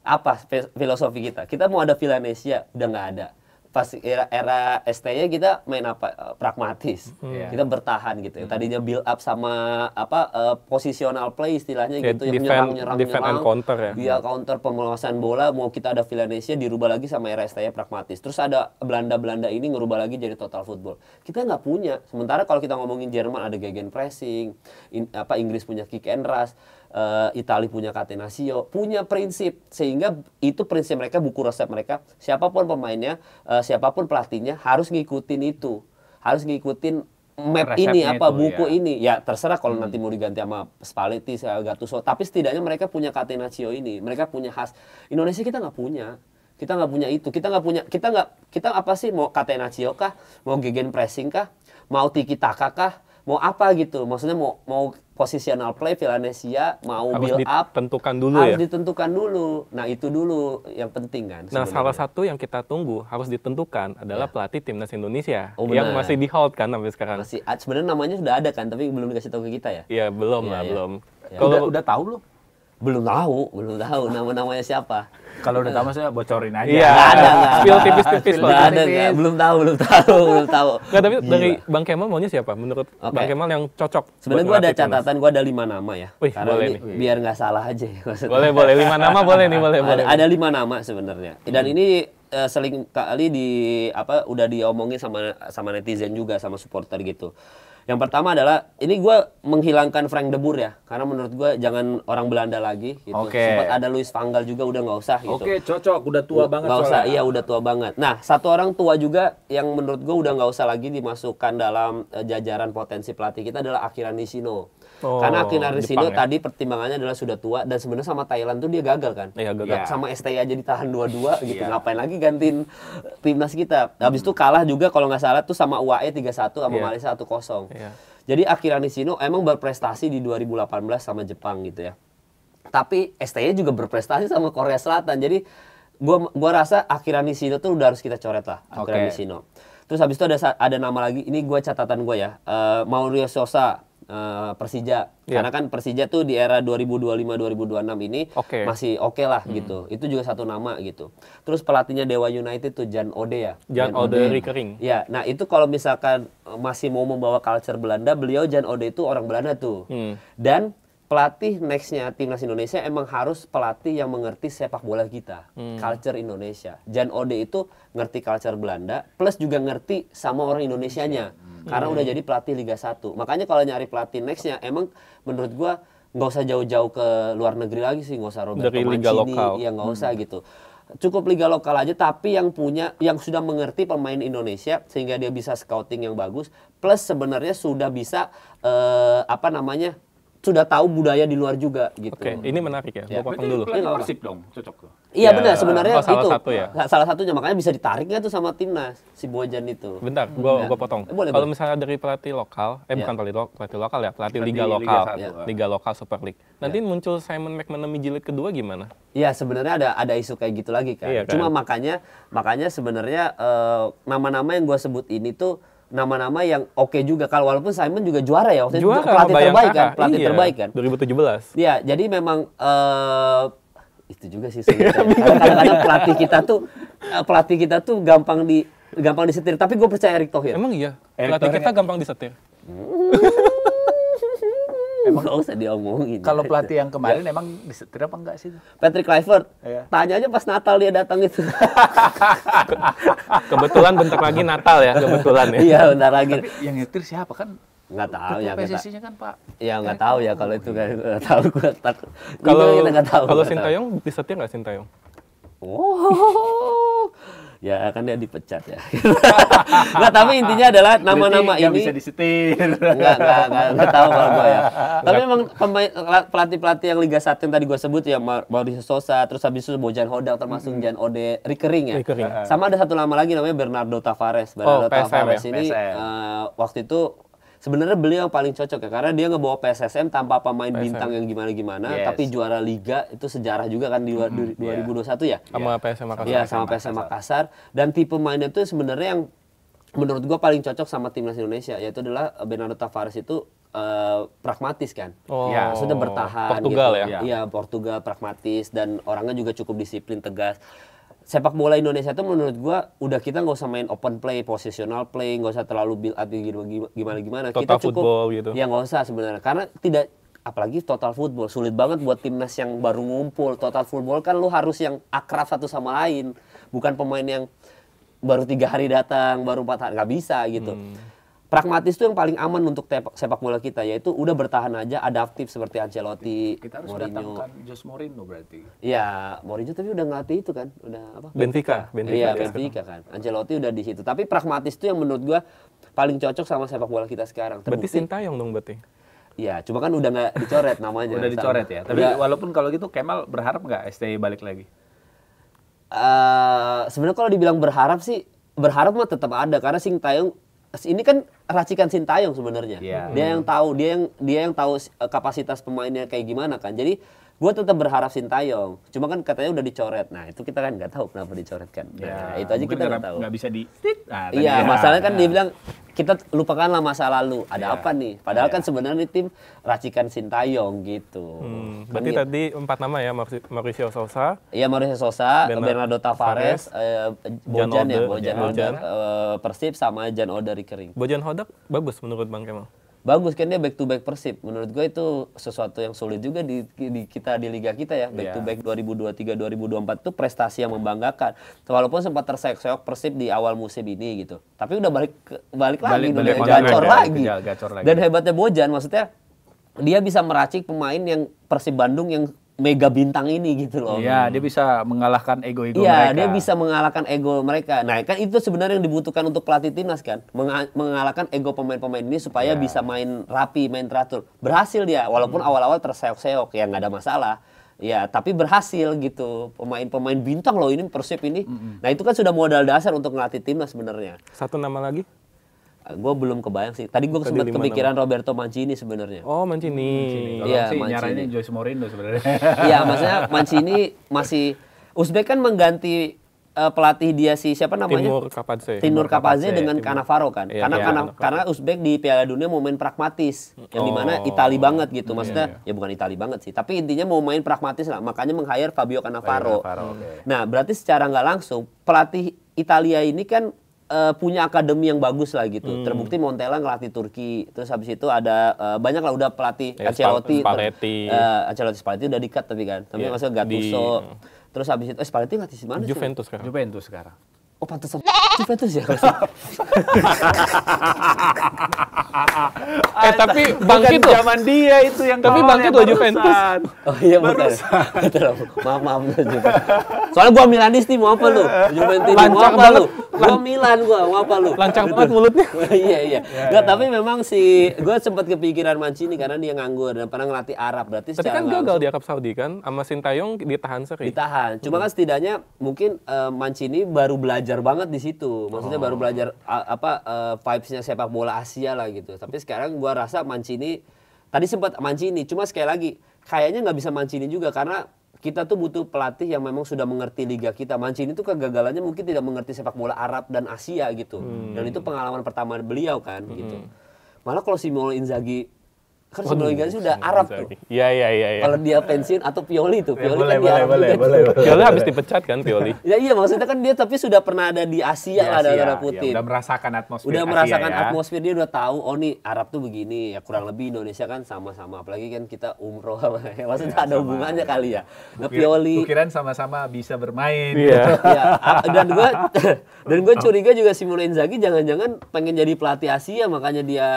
Apa filosofi kita? Kita mau ada Villanesia, udah nggak ada. Pas era ST-nya kita main apa? Pragmatis. Kita bertahan gitu ya. Tadinya build up sama positional play istilahnya gitu, yang nyerang
and counter ya.
Iya, counter, penguasaan bola. Mau kita ada Villanesia dirubah lagi sama era ST-nya pragmatis. Terus ada Belanda ini ngerubah lagi jadi total football. Kita nggak punya. Sementara kalau kita ngomongin Jerman ada gegenpressing, Inggris punya kick and rush. Italia punya Catenaccio, punya prinsip, sehingga itu prinsip mereka, buku resep mereka, siapapun pemainnya, siapapun pelatihnya harus ngikutin itu, harus ngikutin map ini apa
itu,
buku
ya.
ini, ya terserah kalau nanti mau diganti sama Spalletti, Gattuso, tapi setidaknya mereka punya Catenaccio ini, mereka punya khas. Indonesia kita nggak punya itu, kita apa sih, mau Catenaccio kah, mau gegenpressing kah, mau tiki taka kah, mau apa gitu, maksudnya mau positional play, Villanesia, mau
Harus
build up,
ditentukan dulu
harus
ya.
ditentukan dulu. Nah itu dulu yang penting kan.
Nah,
sebenarnya.
salah satu yang kita tunggu harus ditentukan adalah pelatih timnas Indonesia
Oh,
yang
benar.
masih di hold kan sampai sekarang.
Masih sebenarnya namanya sudah ada kan, tapi belum dikasih tahu ke kita ya.
Iya, belum
Iya,
lah,
iya.
belum.
Ya.
Kalau
Udah tahu lo?
Belum tahu nama-namanya siapa.
Kalau udah tahu saya bocorin aja.
Iya,
Nggak ada.
spill tipis-tipis
Nggak
lah.
ada, nggak. Belum tahu.
Nggak, tapi
Gila.
dari Bang Kemal maunya siapa? Menurut
Oke.
Bang Kemal yang cocok?
Sebenarnya
buat
gue ada
ngelatih timnas?
catatan, gue ada 5 nama ya.
Wih,
Karena
boleh
ini
nih.
biar nggak salah aja ya, maksudnya.
Boleh, 5 nama boleh nih, boleh.
Ada 5 nama sebenarnya. Dan ini sering kali udah diomongin sama netizen juga, sama supporter gitu. Yang pertama adalah, ini gue menghilangkan Frank de Boer ya, karena menurut gue jangan orang Belanda lagi gitu.
Oke.
Sempat ada Louis van Gaal juga, udah nggak usah gitu.
Oke, cocok. Udah tua banget
Nggak usah,
soalnya.
iya udah tua banget. Nah, satu orang tua juga yang menurut gue udah nggak usah lagi dimasukkan dalam jajaran potensi pelatih kita adalah Akira Nishino.
Oh,
Karena Akira Nishino
Jepang ya?
tadi pertimbangannya adalah sudah tua, dan sebenarnya sama Thailand tuh dia gagal kan.
Iya, gagal.
Iya.
Sama STI aja ditahan 2-2 gitu.
Iya.
Ngapain lagi gantiin timnas kita. Habis itu kalah juga kalau nggak salah tuh sama UAE 3-1 sama
Iya.
Malaysia 1-0.
Iya.
Jadi Akira Nishino emang berprestasi di 2018 sama Jepang gitu ya. Tapi STI juga berprestasi sama Korea Selatan. Jadi gua rasa Akira Nishino tuh udah harus kita coret lah, Akira
Oke.
Nishino. Terus habis itu ada nama lagi, ini catatan gue ya, Maurizio Sosa, Persija.
Iya.
Karena kan Persija tuh di era 2025-2026 ini
Oke.
masih oke lah gitu. Itu juga satu nama gitu. Terus pelatihnya Dewa United tuh Jan Ode ya.
Jan Ode Rickering.
Ya, nah itu kalau misalkan masih mau membawa culture Belanda, beliau Jan Ode itu orang Belanda tuh. Dan pelatih nextnya timnas Indonesia emang harus pelatih yang mengerti sepak bola kita, culture Indonesia. Jan Ode itu ngerti culture Belanda, plus juga ngerti sama orang Indonesianya, karena udah jadi pelatih Liga 1. Makanya kalau nyari pelatih nextnya, emang menurut gua nggak usah jauh-jauh ke luar negeri lagi sih, nggak usah Roberto
Dari liga
Mancini,
lokal.
ya nggak usah gitu. Cukup liga lokal aja, tapi yang sudah mengerti pemain Indonesia sehingga dia bisa scouting yang bagus, plus sebenarnya sudah bisa sudah tahu budaya di luar juga gitu.
Oke, ini menarik ya.
Ya.
Gua potong
Berarti
dulu.
pelatih
Iya, nggak
Persib dong, cocok tuh.
Iya
Ya,
benar, sebenarnya
salah
itu
satu ya?
salah satunya, makanya bisa ditarik nggak tuh sama timnas si Bojan itu.
Bentar, gua potong.
Boleh,
Kalau
boleh.
misalnya dari pelatih lokal,
Ya.
bukan pelatih lokal ya, pelatih
Pelatih
liga
Liga
lokal,
1.
liga lokal Super League. Nanti muncul Simon McManamy jilid kedua gimana?
Iya sebenarnya ada isu kayak gitu lagi kan.
Iya kan?
Cuma makanya sebenarnya nama-nama yang gua sebut ini tuh nama-nama yang oke juga. Kalau walaupun Simon juga juara ya waktu itu,
Juara
pelatih
sama
terbaik kan,
Bayangkara.
pelatih
Iya,
terbaik kan.
2017.
Iya, jadi memang itu juga sih sulit ya. Kadang-kadang pelatih kita tuh gampang disetir. Tapi gue percaya Erick Thohir.
Emang iya,
Erick
pelatih
Thohir
kita gampang disetir.
Emang gak usah diomongin.
Kalau pelatih yang kemarin emang disetir apa enggak sih?
Patrick Kluivert,
Iya.
tanya aja pas Natal dia datang itu.
Kebetulan bentar lagi Natal ya, kebetulan ya.
Iya, bentar lagi.
Tapi yang nyetir siapa kan?
Nggak tahu ya.
Ketua PSSI-nya kan Pak.
Ya nggak tahu ya kalau itu kan nggak tahu gue.
Kalau
kita nggak tahu.
kalau
nggak tahu.
Sintayong disetir nggak Sintayong?
Oh, ya kan dia dipecat ya. Nggak, tapi intinya adalah nama-nama
Berarti nggak
ini
bisa disetir.
nggak tahu kalau gue ya. Tapi memang pelatih-pelatih yang Liga 1 yang tadi gue sebut ya, Maurizio Sosa, terus habis itu Bojan Hodak, termasuk Jan Ode Rickering ya.
Rickering.
Sama ada satu nama lagi namanya Bernardo Tavares. Bernardo
PSM
Tavares
ya?
ini
PSM.
waktu itu sebenarnya beliau yang paling cocok ya, karena dia ngebawa PSSM tanpa pemain
PSM.
bintang yang gimana-gimana,
Yes.
tapi juara liga itu sejarah juga kan di 2021 ya.
Sama PSM Makassar.
Iya, sama PSM Makassar. Dan tipe mainnya itu sebenarnya yang menurut gua paling cocok sama timnas Indonesia, yaitu adalah Bernardo Tavares itu pragmatis kan.
Oh,
Ya,
Maksudnya bertahan
Portugal
gitu.
ya?
Iya, Portugal pragmatis dan orangnya juga cukup disiplin, tegas. Sepak bola Indonesia itu menurut gua udah kita nggak usah main open play, positional play, nggak usah terlalu build up gimana.
Total
Kita cukup
football gitu.
ya nggak usah sebenarnya, karena tidak, apalagi total football sulit banget buat timnas yang baru ngumpul. Total football kan lu harus yang akrab satu sama lain, bukan pemain yang baru 3 hari datang, baru 4 hari, nggak bisa gitu. pragmatis itu yang paling aman untuk sepak bola kita, yaitu udah bertahan aja, adaptif seperti Ancelotti,
Kita harus
Mourinho.
datangkan Jose Mourinho berarti.
Iya, Mourinho tapi udah ngelatih itu kan, udah apa?
Benfica.
Iya, Benfica kan. Ancelotti udah di situ. Tapi pragmatis itu yang menurut gua paling cocok sama sepak bola kita sekarang.
Berarti
Terbukti.
Sintayong dong berarti.
Iya, cuma kan udah nggak dicoret namanya.
Udah dicoret ya. Tapi
Udah,
walaupun kalau gitu Kemal berharap nggak STI balik lagi?
sebenarnya kalau dibilang berharap sih, berharap mah tetap ada karena Sintayong ini kan racikan Sintayong sebenarnya.
Iya.
Dia yang tahu kapasitas pemainnya kayak gimana kan. Jadi gue tetap berharap Sintayong. Cuma kan katanya udah dicoret. Nah, itu kita kan nggak tahu kenapa dicoret kan. Nah, itu aja
mungkin
kita nggak tahu.
nggak bisa di. Nah, tadi
Iya,
ya.
masalahnya kan dia bilang kita lupakanlah masa lalu. Ada
Iya.
apa nih? Padahal
Iya.
kan sebenarnya ini tim racikan Sintayong gitu.
Berarti
Kan
tadi 4 nama ya, Mauricio Sousa,
Iya, Mauricio Sousa, Bernardo Tavares, Bojan ya,
Bojan
Bojan, Persib sama Jan Oda Rikering.
Bojan Hodak bagus menurut Bang Kemal.
Bagus kan dia back to back Persib. Menurut gue itu sesuatu yang sulit juga di liga kita ya. Back to back 2023 2024 itu prestasi yang membanggakan. Walaupun sempat terseok-seok Persib di awal musim ini gitu. Tapi udah balik lagi, gacor lagi.
Gacor lagi.
Dan hebatnya Bojan maksudnya dia bisa meracik pemain yang Persib Bandung yang mega bintang ini gitu loh.
Iya, dia bisa mengalahkan ego-ego
Iya,
mereka.
dia bisa mengalahkan ego mereka. Nah, kan itu sebenarnya yang dibutuhkan untuk pelatih timnas kan, mengalahkan ego pemain-pemain ini supaya bisa main rapi, main teratur. Berhasil dia, walaupun awal-awal terseok-seok, ya nggak ada masalah. Ya, tapi berhasil gitu. Pemain-pemain bintang loh ini Persib ini. Nah, itu kan sudah modal dasar untuk ngelatih timnas sebenarnya.
Satu nama lagi?
Gue belum kebayang sih. Tadi gue sempat
5
kepikiran Roberto Mancini sebenarnya.
Oh, Mancini.
Kalau
Iya,
sih
Mancini.
nyaranin Jose Mourinho sebenarnya.
Iya, maksudnya Mancini masih Uzbek kan mengganti pelatih dia si siapa namanya? Timur Kapadze dengan Cannavaro kan.
Iya,
Karena Uzbek di Piala Dunia mau main pragmatis, yang dimana Itali banget gitu. Maksudnya ya bukan Itali banget sih, tapi intinya mau main pragmatis lah. Makanya meng-hire Fabio Cannavaro. Nah, berarti secara nggak langsung pelatih Italia ini kan punya akademi yang bagus lah gitu. Terbukti Montella ngelatih Turki. Terus habis itu ada banyak lah udah pelatih Ancelotti. Spalletti udah di-cut tapi kan. Tapi maksudnya Gattuso. Terus habis itu Spalletti ngelatih di mana sih?
Juventus sekarang.
Oh, pantesan Juventus ya.
Tapi Bangkit loh.
Zaman dia itu yang
Tapi Bangkit loh Juventus.
Oh iya betul. Maaf Juventus. Soalnya gua Milanisti mau apa lu? Juventus mau apa lu? Gua Milan mau apa lu?
Lancang banget mulutnya.
Iya. Enggak, tapi memang gua sempat kepikiran Mancini karena dia nganggur dan pernah ngelatih Arab. Berarti
Tapi kan gagal di Arab Saudi kan, sama Sintayong ditahan seri.
Ditahan. Cuma kan setidaknya mungkin Mancini baru belajar banget di situ. Maksudnya baru belajar vibes-nya sepak bola Asia lah gitu. Tapi sekarang gua rasa Mancini tadi sempat Mancini, cuma sekali lagi kayaknya nggak bisa Mancini juga karena kita tuh butuh pelatih yang memang sudah mengerti liga kita. Mancini tuh kegagalannya mungkin tidak mengerti sepak bola Arab dan Asia gitu. Dan itu pengalaman pertama beliau kan gitu. Malah kalau Simone Inzaghi kan Simone Inzaghi sudah Arab tuh.
Iya.
Kalau dia pensiun atau Pioli tuh, Pioli
boleh,
kan di Arab
boleh.
Pioli habis dipecat kan Pioli.
Ya iya maksudnya kan dia tapi sudah pernah ada di Asia lah dalam tanda kutip.
Udah merasakan atmosfer
Udah
Asia,
merasakan
ya.
atmosfer, dia udah tahu oh nih Arab tuh begini ya, kurang lebih Indonesia kan sama-sama, apalagi kan kita umroh maksudnya ada hubungannya kali ya. Nah, Pioli
Kukiran sama-sama bisa bermain.
Iya.
ya, dan gue curiga juga Simone Inzaghi jangan-jangan pengen jadi pelatih Asia makanya dia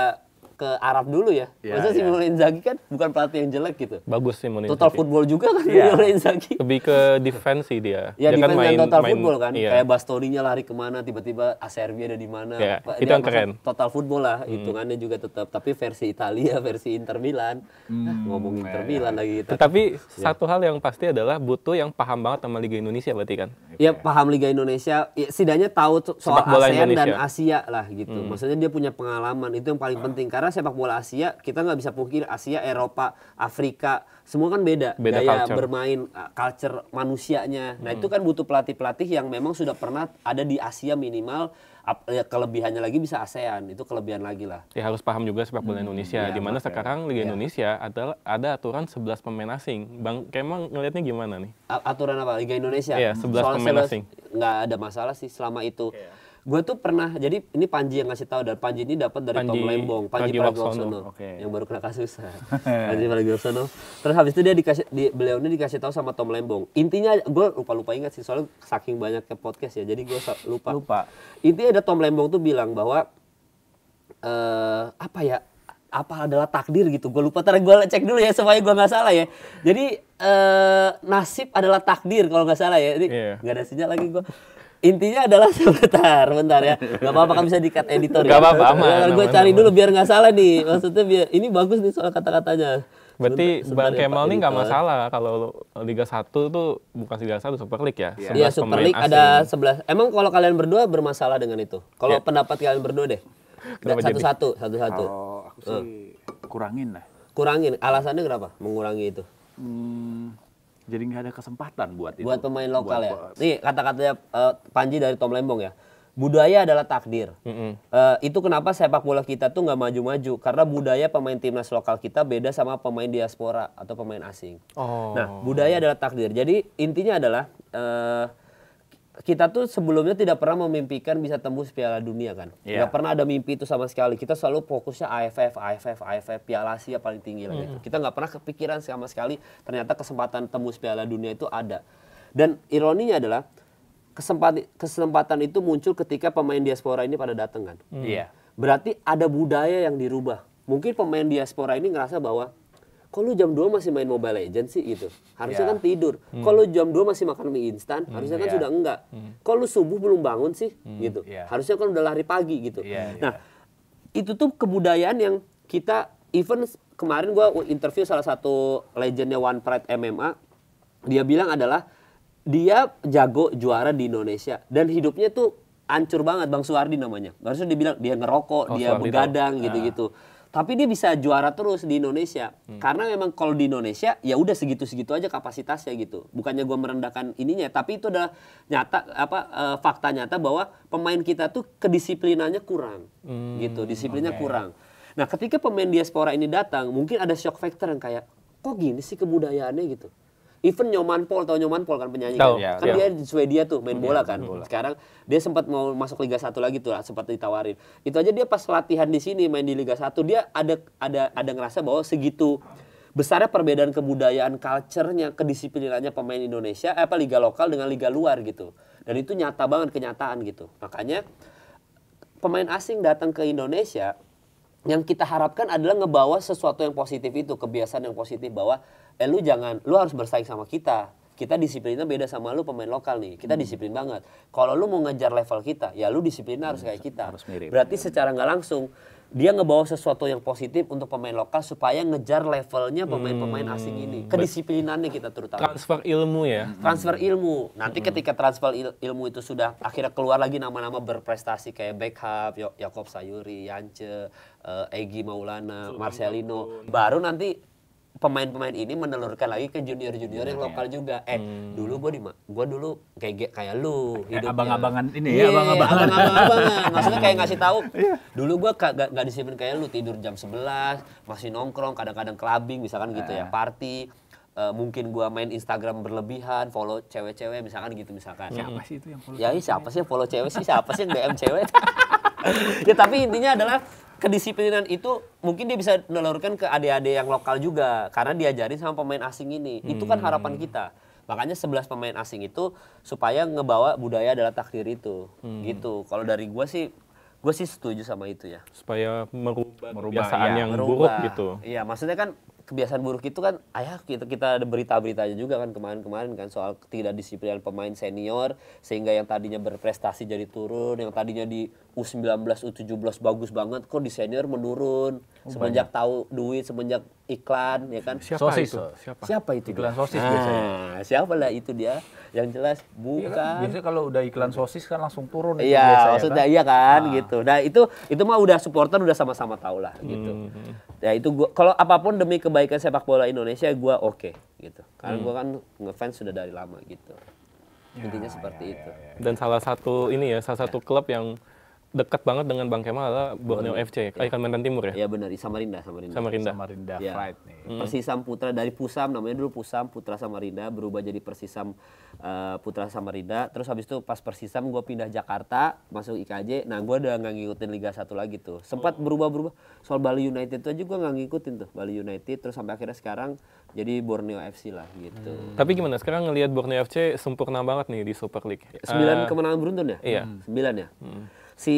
ke Arab dulu ya. Maksudnya Simone Inzaghi kan bukan pelatih yang jelek gitu.
Bagus sih Simone
Total
Inzaghi.
football juga kan Simone Inzaghi.
Lebih ke defense sih dia.
Ya
Dia
defense
kan
dan total football kan.
iya.
Kayak Bastoninya lari kemana, tiba-tiba Acerbi ada di mana.
Ya,
Dia
itu yang
maksud
keren.
Total football lah, hitungannya juga tetap. Tapi versi Italia, versi Inter Milan. Ngomong Inter Milan lagi kita.
Tetapi satu hal yang pasti adalah butuh yang paham banget sama Liga Indonesia berarti kan.
Ya paham Liga Indonesia, ya, setidaknya tahu soal
Sepak bola
ASEAN dan
Indonesia.
Asia lah gitu. Maksudnya dia punya pengalaman, itu yang paling penting. Karena sepak bola Asia, kita nggak bisa pungkiri Asia, Eropa, Afrika, semua kan beda.
Beda
Gaya
culture.
bermain, culture manusianya. Nah itu kan butuh pelatih-pelatih yang memang sudah pernah ada di Asia minimal. Ya, kelebihannya lagi bisa ASEAN, itu kelebihan lagi lah.
Ya harus paham juga sepak bola Indonesia.
Iya,
Di mana
makanya.
sekarang Liga Indonesia ada aturan 11 pemain asing. Bang Kemal ngelihatnya gimana nih?
Aturan apa? Liga Indonesia?
Iya, 11 pemain asing.
Nggak ada masalah sih selama itu. Gue tuh pernah, jadi ini Panji yang ngasih tahu, dan Panji ini dapat dari Tom Lembong, Panji Pragiwaksono, yang baru kena kasus. Panji Pragiwaksono. Terus habis itu beliau ini dikasih tahu sama Tom Lembong. Intinya gue lupa ingat sih, soalnya saking banyak ke podcast ya, jadi gue lupa. Intinya ada Tom Lembong tuh bilang bahwa apa ya? Apa adalah takdir gitu? Gue lupa, ntar gue cek dulu ya supaya gue nggak salah ya. Jadi nasib adalah takdir kalau nggak salah ya. Jadi nggak ada sinyal lagi gue. Intinya adalah bentar ya. Gak apa-apa kan bisa di-cut editor ya.
Gak apa-apa, aman.
Gue cari dulu biar nggak salah nih. Maksudnya biar ini bagus nih soal kata-katanya.
Berarti Bang Kemal ini nggak masalah kalau Liga 1 tuh bukan Liga 1, Super League ya?
Iya, Super League ada 11. Emang kalau kalian berdua bermasalah dengan itu? Kalau pendapat kalian berdua deh. Satu-satu.
Kalau aku sih kurangin lah.
Kurangin. Alasannya kenapa mengurangi itu?
Jadi nggak ada kesempatan buat itu.
Buat pemain lokal ya. Nih kata-katanya Panji dari Tom Lembong ya. Budaya adalah takdir. Itu kenapa sepak bola kita tuh nggak maju-maju. Karena budaya pemain timnas lokal kita beda sama pemain diaspora atau pemain asing. Nah, budaya adalah takdir. Jadi intinya adalah kita tuh sebelumnya tidak pernah memimpikan bisa tembus Piala Dunia kan. Nggak pernah ada mimpi itu sama sekali. Kita selalu fokusnya AFF, Piala Asia paling tinggi lah gitu. Kita nggak pernah kepikiran sama sekali ternyata kesempatan tembus Piala Dunia itu ada. Dan ironinya adalah kesempatan itu muncul ketika pemain diaspora ini pada datang kan. Berarti ada budaya yang dirubah. Mungkin pemain diaspora ini ngerasa bahwa kok lu jam 2 masih main Mobile Legends sih gitu. Harusnya kan tidur. Kok lu jam 2 masih makan mie instan, harusnya kan sudah enggak. Kok lu subuh belum bangun sih gitu. Harusnya kan udah lari pagi gitu. Nah, itu tuh kebudayaan yang kita even kemarin gua interview salah satu legendnya One Pride MMA. Dia bilang adalah dia jago juara di Indonesia dan hidupnya tuh hancur banget, Bang Suwardi namanya. Harusnya dibilang dia ngerokok, dia begadang gitu-gitu. Tapi dia bisa juara terus di Indonesia. Karena memang kalau di Indonesia ya udah segitu-segitu aja kapasitasnya gitu. Bukannya gue merendahkan ininya, tapi itu udah nyata fakta nyata bahwa pemain kita tuh kedisiplinannya kurang. Gitu, disiplinnya kurang. Nah, ketika pemain diaspora ini datang, mungkin ada shock factor yang kayak kok gini sih kebudayaannya gitu. Even Nyoman Paul, tau Nyoman Paul kan penyanyi kan? Kan dia di Swedia tuh main bola kan. Sekarang dia sempat mau masuk Liga 1 lagi tuh, sempat ditawarin. Itu aja dia pas latihan di sini main di Liga 1 dia ada ngerasa bahwa segitu besarnya perbedaan kebudayaan, culture-nya, kedisiplinannya pemain Indonesia liga lokal dengan liga luar gitu. Dan itu nyata banget kenyataan gitu. Makanya pemain asing datang ke Indonesia yang kita harapkan adalah ngebawa sesuatu yang positif itu, kebiasaan yang positif bahwa lu harus bersaing sama kita. Kita disiplinnya beda sama lu pemain lokal nih. Kita disiplin banget. Kalau lu mau ngejar level kita, ya lu disiplinnya harus kayak kita.
Harus mirip.
Berarti secara nggak langsung dia ngebawa sesuatu yang positif untuk pemain lokal supaya ngejar levelnya pemain-pemain asing ini. Kedisiplinannya kita terutama.
Transfer ilmu ya.
Transfer ilmu. Nanti ketika transfer ilmu itu sudah akhirnya keluar lagi nama-nama berprestasi kayak Beckham, Yakob Sayuri, Yance, Egy Maulana, Marcelino. Baru nanti pemain-pemain ini menelurkan lagi ke junior-junior yang lokal juga. Dulu gue dulu kayak lu hidupnya.
Abang-abangan ini ya, abang-abangan.
Maksudnya kayak ngasih tahu. Dulu gue gak disiplin kayak lu, tidur jam 11, masih nongkrong, kadang-kadang clubbing misalkan gitu ya, party. Mungkin gue main Instagram berlebihan, follow cewek-cewek misalkan gitu misalkan.
Siapa sih itu yang follow?
Ya siapa sih yang follow cewek sih? Siapa sih yang DM cewek? Ya tapi intinya adalah kedisiplinan itu mungkin dia bisa menelurkan ke adik-adik yang lokal juga karena diajarin sama pemain asing ini. Itu kan harapan kita. Makanya 11 pemain asing itu supaya ngebawa budaya adalah takdir itu. Gitu. Kalau dari gue sih setuju sama itu ya.
Supaya merubah kebiasaan yang buruk gitu.
Iya, maksudnya kan kebiasaan buruk itu kan kita ada berita-beritanya juga kan kemarin kan soal tidak disiplinan pemain senior sehingga yang tadinya berprestasi jadi turun, yang tadinya di U19, U17 bagus banget kok di senior menurun semenjak tahu duit, semenjak iklan ya kan. Siapa itu?
Iklan sosis biasanya.
Siapa lah itu dia? Yang jelas bukan.
Biasanya kalau udah iklan sosis kan langsung turun.
Iya, maksudnya kan? Iya kan gitu. Nah itu mah udah supporter udah sama-sama tahu lah gitu. Ya itu gua kalau apapun demi kebaikan sepak bola Indonesia gua oke gitu. Karena gua kan ngefans sudah dari lama gitu. Intinya seperti itu.
Dan salah satu klub yang dekat banget dengan Bang Kemal adalah Borneo FC, Kalimantan Timur ya?
Iya benar, Samarinda.
Ya. Pride nih.
Persisam Putra dari Pusam, namanya dulu Pusam Putra Samarinda, berubah jadi Persisam Putra Samarinda. Terus habis itu pas Persisam gue pindah Jakarta, masuk IKJ. Nah gue udah nggak ngikutin Liga 1 lagi tuh. Sempat berubah-berubah. Soal Bali United tuh aja gue nggak ngikutin tuh, Bali United. Terus sampai akhirnya sekarang jadi Borneo FC lah gitu.
Tapi gimana sekarang ngelihat Borneo FC sempurna banget nih di Super League?
9 kemenangan beruntun ya?
Iya.
9 ya? si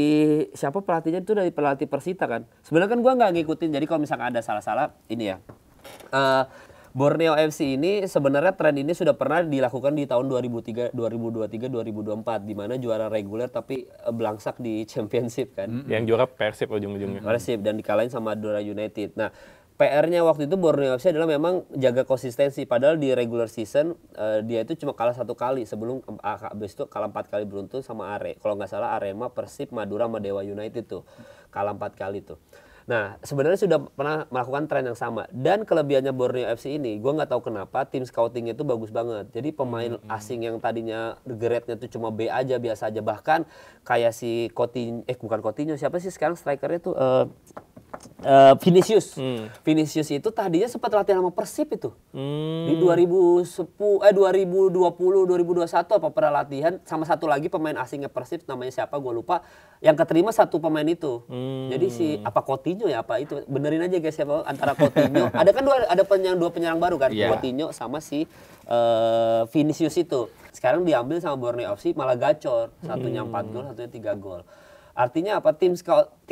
siapa pelatihnya itu dari pelatih Persita kan. Sebenarnya kan gue nggak ngikutin, jadi kalau misalkan ada salah-salah ini ya. Borneo FC ini sebenarnya tren ini sudah pernah dilakukan di tahun 2023, 2024 di mana juara reguler tapi belangsak di Championship kan.
Yang juara Persib ujung-ujungnya.
Persib dan dikalahin sama Madura United. Nah, PR-nya waktu itu Borneo FC adalah memang jaga konsistensi. Padahal di regular season dia itu cuma kalah 1 kali sebelum habis itu kalah 4 kali beruntun sama Kalau nggak salah Arema, Persib, Madura, sama Dewa United tuh kalah 4 kali tuh. Nah, sebenarnya sudah pernah melakukan tren yang sama. Dan kelebihannya Borneo FC ini, gue nggak tahu kenapa tim scoutingnya itu bagus banget. Jadi pemain asing yang tadinya grade-nya tuh cuma B aja, biasa aja. Bahkan kayak si bukan Coutinho, siapa sih sekarang strikernya tuh? Vinicius. Vinicius itu tadinya sempat latihan sama Persib itu. Di 2020, 2021 apa pernah latihan sama satu lagi pemain asingnya Persib namanya siapa gue lupa. Yang keterima satu pemain itu. Jadi si apa Coutinho ya apa itu. Benerin aja guys siapa antara Coutinho. Ada kan dua penyerang baru kan.
Yeah.
Coutinho sama si Vinicius itu. Sekarang diambil sama Borneo FC malah gacor. Satunya 4 gol, satunya 3 gol. Artinya apa? Tim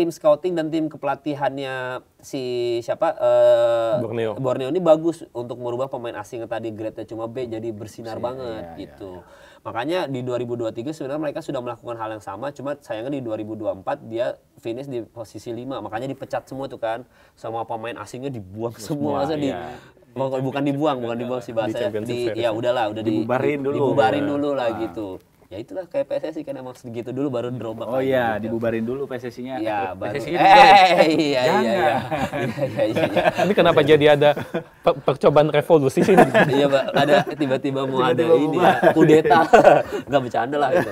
scouting dan tim kepelatihannya si siapa Borneo ini bagus untuk merubah pemain asing yang tadi grade-nya cuma B jadi bersinar banget gitu. Makanya di 2023 sebenarnya mereka sudah melakukan hal yang sama, cuma sayangnya di 2024 dia finish di posisi 5. Makanya dipecat semua tuh kan. Semua pemain asingnya dibuang semua. Bukan dibuang sih bahasanya. Udah dibubarin dulu lah gitu. Ya itulah kayak PSSI kan emang segitu dulu baru drobak.
Oh iya, gitu. Dibubarin dulu PSSI-nya.
Iya, baru. Iya.
Ini kenapa jadi ada percobaan revolusi sih?
Iya, Pak. Ada tiba-tiba mau ada ini ya, kudeta. Enggak bercanda lah itu.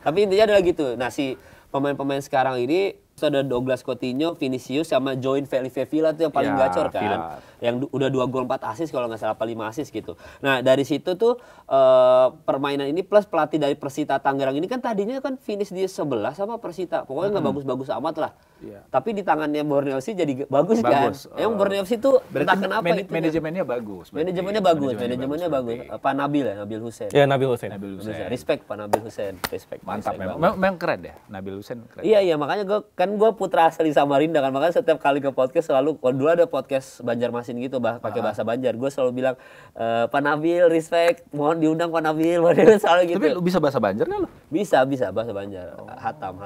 Tapi intinya adalah gitu. Nah, si pemain-pemain sekarang ini ada Douglas Coutinho, Vinicius sama Join Felipe Villa tuh yang paling gacor kan. Villa. Yang udah 2 gol 4 assist kalau nggak salah, 5 assist gitu. Nah, dari situ tuh permainan ini plus pelatih dari Persita Tangerang ini kan tadinya kan finish di 11 sama Persita. Pokoknya nggak bagus-bagus amat lah. Yeah. Tapi di tangannya Borneo FC jadi bagus kan. Yang Borneo FC tuh entah kenapa itu.
Manajemennya bagus.
Manajemennya bagus. Pak Nabil ya, Nabil Hussein.
Ya, Nabil Hussein.
Respect Pak Nabil Hussein. Respect.
Mantap memang keren ya, Nabil Hussein keren.
Iya, makanya gue putra asli Samarinda kan, makanya setiap kali ke podcast selalu, kalau dulu ada podcast Banjarmasin gitu pakai bahasa Banjar, gue selalu bilang Pak Nabil respect, mohon diundang Pak Nabil, selalu gitu.
Tapi lu bisa bahasa Banjar nggak lo?
Bisa bahasa Banjar, hatam.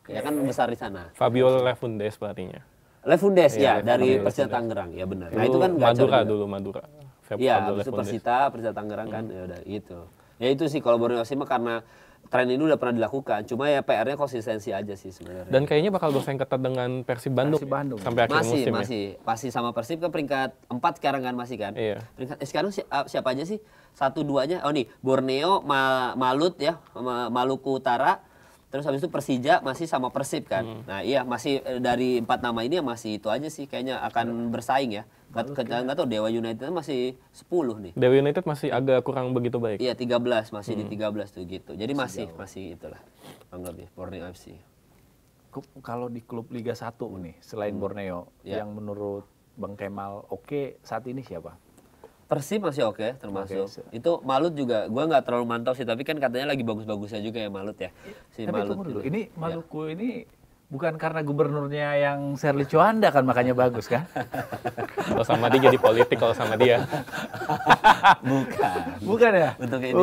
Ya kan besar di sana.
Fabio Lefundes pelatihnya.
Lefundes ya dari Persita Tangerang, ya benar. Nah itu kan
Madura.
Iya, itu Persita Tangerang kan, ya udah gitu. Ya itu sih kalau Borneo FC mah karena tren ini udah pernah dilakukan, cuma ya PR-nya konsistensi aja sih sebenarnya.
Dan kayaknya bakal bersaing ketat dengan Persib Bandung sampai akhir musim
masih sama Persib kan peringkat 4 sekarang kan masih kan.
Iya.
Peringkat sekarang siapa aja sih? 1-2-nya. Oh nih, Borneo, Malut ya, Maluku Utara. Terus habis itu Persija masih sama Persib kan. Nah, iya masih dari 4 nama ini masih itu aja sih kayaknya akan bersaing ya. Enggak tahu Dewa United masih 10 nih.
Dewa United masih agak kurang begitu baik.
Iya, 13 masih di 13 tuh gitu. Jadi masih itulah. Anggap ya Borneo FC.
Kalau di klub Liga 1 nih selain Borneo yang menurut Bang Kemal oke saat ini siapa?
Persib masih oke, termasuk. Itu Malut juga, gue nggak terlalu mantau sih, tapi kan katanya lagi bagus-bagusnya juga ya Malut ya.
Tapi Malut dulu. Ini Maluku ini bukan karena gubernurnya yang Sherly Coanda kan makanya bagus kan?
Kalau sama dia jadi politik kalau sama dia.
Bukan ya?
Untuk ini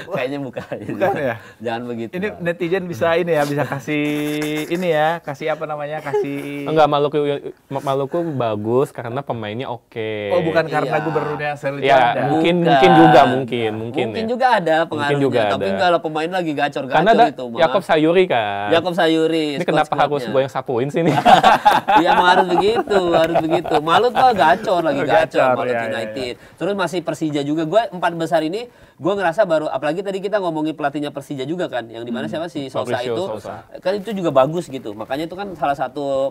kayaknya bukan.
Bukan ya?
Jangan begitu.
Ini netizen bisa bisa kasih apa namanya? Kasih
Enggak, Maluku bagus karena pemainnya oke.
Oh, bukan karena gubernurnya Sherly Coanda.
Ya, mungkin
juga ada pengaruhnya, tapi kalau pemain lagi gacor-gacor
karena ada
itu.
Yakob Sayuri kan.
Yakob Sayuri.
Ini kenapa harus gue yang sapuin sih nih?
Iya, harus begitu. Malut tuh gacor Malut United. Terus masih Persija juga. Gue 4 besar ini gue ngerasa baru, apalagi tadi kita ngomongin pelatihnya Persija juga kan, yang dimana siapa si Sousa itu kan itu juga bagus gitu. Makanya itu kan salah satu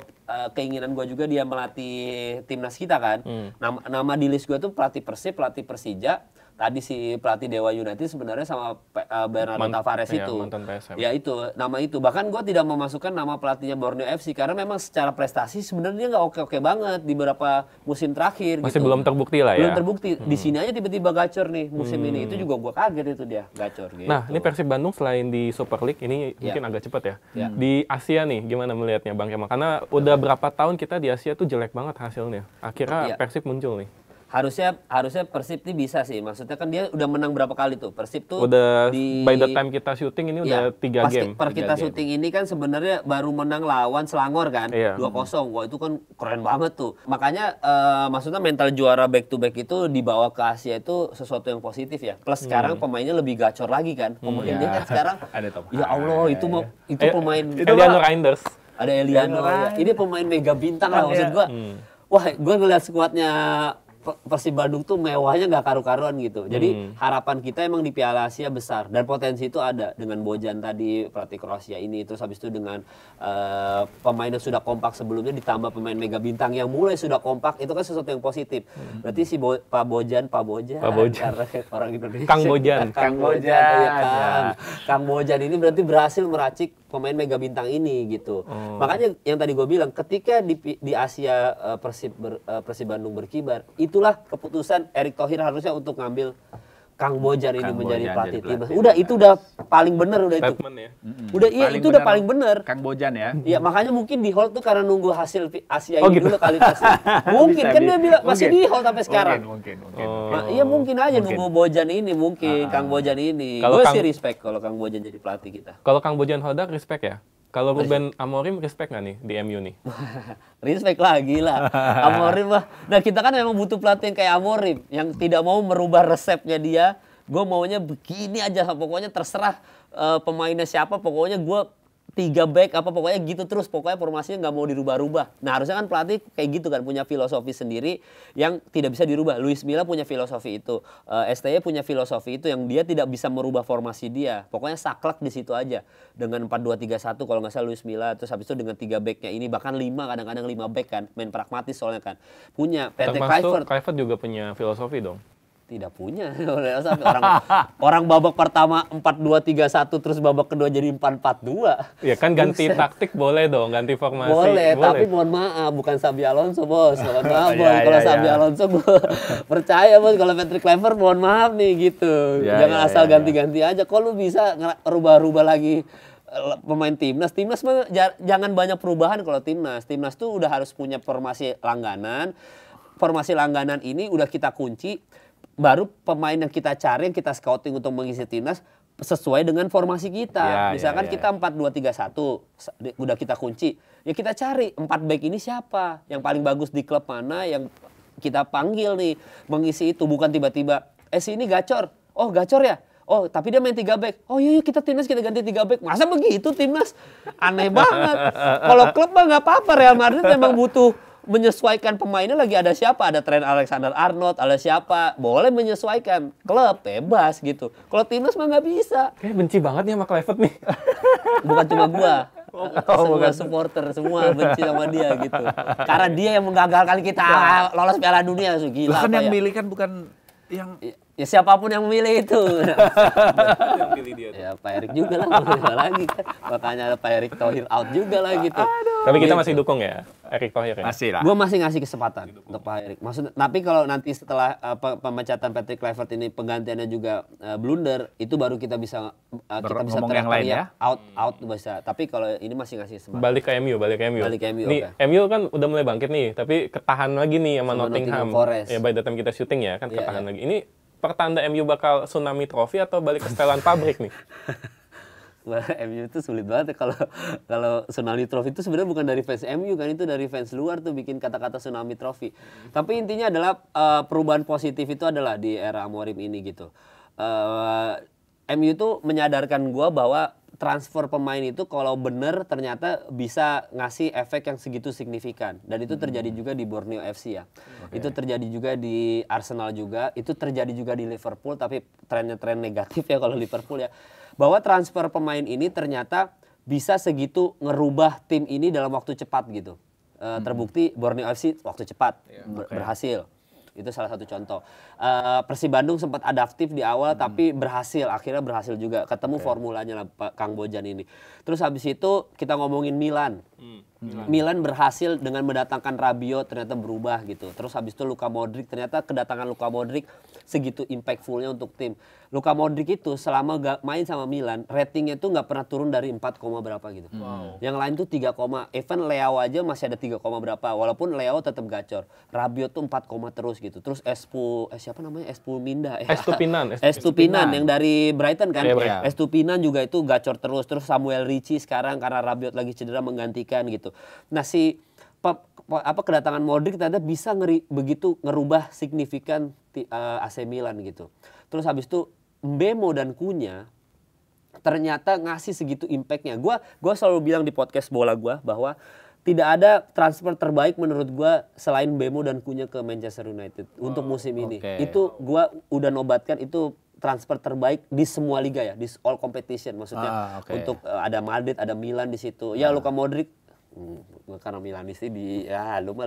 keinginan gue juga dia melatih timnas kita kan. Nama di list gue tuh pelatih Persib, pelatih Persija, tadi si pelatih Dewa United sebenarnya sama Bernardo Tavares
iya,
itu.
mantan PSM.
Ya itu, nama itu. Bahkan gue tidak memasukkan nama pelatihnya Borneo FC karena memang secara prestasi sebenarnya nggak oke-oke banget di beberapa musim terakhir.
Masih
gitu.
belum terbukti lah ya.
Belum terbukti. Di sini aja tiba-tiba gacor nih musim ini. Itu juga gue kaget itu dia gacor gitu.
Nah, ini Persib Bandung selain di Super League ini mungkin agak cepat ya. Di Asia nih gimana melihatnya Bang Kemal? Karena udah berapa tahun kita di Asia tuh jelek banget hasilnya. Akhirnya Persib muncul nih.
Harusnya Persib ini bisa sih. Maksudnya kan dia udah menang berapa kali tuh? Persib tuh
Udah by the time kita syuting ini udah 3 game.
Pas kita syuting ini kan sebenarnya baru menang lawan Selangor kan,
Iya.
2-0. Wah itu kan keren banget tuh. Makanya maksudnya mental juara back to back itu dibawa ke Asia itu sesuatu yang positif ya. Plus sekarang pemainnya lebih gacor lagi kan. Pemainnya kan sekarang.
Ada Tom.
Ya Allah itu pemain.
Eliano Reinders.
Ada Eliano ya. Ini pemain mega bintang lah maksud gua. Wah, gua ngeliat skuadnya Persib Bandung tuh mewahnya nggak karu-karuan gitu. Jadi harapan kita emang di Piala Asia besar dan potensi itu ada dengan Bojan tadi pelatih Kroasia ini, terus habis itu dengan pemain yang sudah kompak sebelumnya ditambah pemain mega bintang yang mulai sudah kompak, itu kan sesuatu yang positif. Berarti si Pak Bojan karena orang Indonesia.
Kang Bojan.
Kang Bojan ini berarti berhasil meracik pemain mega bintang ini gitu. Makanya yang tadi gue bilang ketika di Asia Persib Bandung berkibar, itulah keputusan Erick Thohir harusnya untuk ngambil Kang Bojan ini menjadi pelatih timnas. Udah itu udah paling benar udah itu.
Statement ya.
Udah iya itu udah paling benar.
Kang Bojan ya.
Iya makanya mungkin di hold tuh karena nunggu hasil Asia ini
gitu.
dulu kualitasnya. Mungkin kan dia bilang masih di hold sampai sekarang.
Mungkin.
Nah, iya mungkin aja nunggu Bojan ini mungkin Kang Bojan ini. Gue sih respect kalau Kang Bojan jadi pelatih kita.
Kalau Kang Bojan Hodak respect ya. Kalau Ruben Amorim respect nggak nih di MU nih?
Respect lah, gila. Amorim mah. Nah kita kan memang butuh pelatih yang kayak Amorim. Yang tidak mau merubah resepnya dia. Gue maunya begini aja. Pokoknya terserah pemainnya siapa. Pokoknya gue 3 back apa pokoknya gitu terus. Pokoknya formasinya nggak mau dirubah-rubah. Nah harusnya kan pelatih kayak gitu kan. Punya filosofi sendiri yang tidak bisa dirubah. Luis Milla punya filosofi itu. STY punya filosofi itu yang dia tidak bisa merubah formasi dia. Pokoknya saklek di situ aja. Dengan 4-2-3-1 kalau nggak salah Luis Milla. Terus habis itu dengan 3 backnya ini. Bahkan 5 kadang-kadang 5 back kan. Main pragmatis soalnya kan. Punya Patrick
Kluivert juga punya filosofi dong.
Tidak punya. orang babak pertama 4-2-3-1 terus babak kedua jadi 4-4-2.
Ya kan ganti taktik boleh dong, ganti formasi.
Boleh, tapi mohon maaf bukan Xabi Alonso, Bos. Mohon maaf, Bos. Kalau Xabi Alonso gue percaya, Bos. Kalau Patrick Kluivert mohon maaf nih gitu. Jangan asal ganti-ganti aja. Kok lu bisa rubah-rubah lagi pemain timnas mah jangan banyak perubahan kalau timnas tuh udah harus punya formasi langganan ini udah kita kunci. Baru pemain yang kita cari, yang kita scouting untuk mengisi timnas sesuai dengan formasi kita. Misalkan kita 4-2-3-1, udah kita kunci. Ya kita cari 4 back ini siapa, yang paling bagus di klub mana, yang kita panggil nih mengisi itu. Bukan tiba-tiba, ini gacor. Oh gacor ya? Oh tapi dia main 3 back. Oh yuk kita timnas kita ganti 3 back. Masa begitu timnas? Aneh banget. Kalau klub mah nggak apa-apa. Real Madrid memang butuh menyesuaikan pemainnya lagi ada siapa, ada Trent Alexander-Arnold, ada siapa, boleh menyesuaikan. Klub bebas gitu. Kalau timnas mah nggak bisa.
Kayak benci banget nih sama Kluivert nih.
Bukan cuma gua. Semua supporter semua benci sama dia gitu. Karena dia yang menggagalkan kita lolos Piala Dunia, gila.
Kan yang milih kan bukan yang
ya siapapun yang memilih itu.
Yang pilih dia.
Ya Pak Erick juga lah, lagi kan. Makanya ada Pak Erick Thohir out juga lah gitu.
Tapi kita masih dukung ya Erick Thohir ya.
masih lah.
Gue masih ngasih kesempatan untuk Pak Erick. Maksudnya, tapi kalau nanti setelah pemecatan Patrick Kluivert ini penggantiannya juga blunder, itu baru kita bisa
yang lain ya.
Out bisa. Tapi kalau ini masih ngasih kesempatan.
Balik ke MU. Nih,
okay.
MU kan udah mulai bangkit nih, tapi ketahan lagi nih sama Nottingham
Forest.
Ya by the time kita syuting ya kan ketahan lagi. Ini pertanda MU bakal tsunami trofi atau balik ke setelan pabrik nih?
MU itu sulit banget ya kalau tsunami trofi itu sebenarnya bukan dari fans MU kan, itu dari fans luar tuh bikin kata-kata tsunami trofi. Tapi intinya adalah perubahan positif itu adalah di era Amorim ini gitu. MU itu menyadarkan gua bahwa transfer pemain itu kalau bener ternyata bisa ngasih efek yang segitu signifikan. Dan itu terjadi juga di Borneo FC ya. Okay. Itu terjadi juga di Arsenal juga. Itu terjadi juga di Liverpool, tapi trennya tren negatif ya kalau Liverpool ya. Bahwa transfer pemain ini ternyata bisa segitu ngerubah tim ini dalam waktu cepat gitu. Terbukti Borneo FC waktu cepat berhasil. Itu salah satu contoh. Persib Bandung sempat adaptif di awal tapi akhirnya berhasil juga. Ketemu formulanya lah Kang Bojan ini. Terus habis itu kita ngomongin Milan. Milan berhasil dengan mendatangkan Rabiot, ternyata berubah gitu. Terus habis itu Luka Modric, ternyata kedatangan Luka Modric segitu impactfulnya untuk tim. Luka Modric itu selama main sama Milan, ratingnya tuh nggak pernah turun dari 4, berapa gitu. Yang lain tuh 3, even Leao aja masih ada 3, berapa. Walaupun Leao tetap gacor. Rabiot tuh 4, terus gitu. Terus siapa namanya? Estupinan ya. Estupinan yang dari Brighton kan. Estupinan juga itu gacor terus. Terus Samuel Ricci sekarang karena Rabiot lagi cedera menggantikan gitu. Nah kedatangan Modric ternyata bisa begitu ngerubah signifikan AC Milan gitu. Terus habis itu Mbemo dan Cunha ternyata ngasih segitu impactnya. Gua selalu bilang di podcast bola gua bahwa tidak ada transfer terbaik menurut gua selain Mbemo dan Cunha ke Manchester United untuk musim ini. Itu gua udah nobatkan itu transfer terbaik di semua liga ya, di all competition maksudnya. Untuk ada Madrid, ada Milan di situ. Ya Luka Modric karena Milanis ini lu mah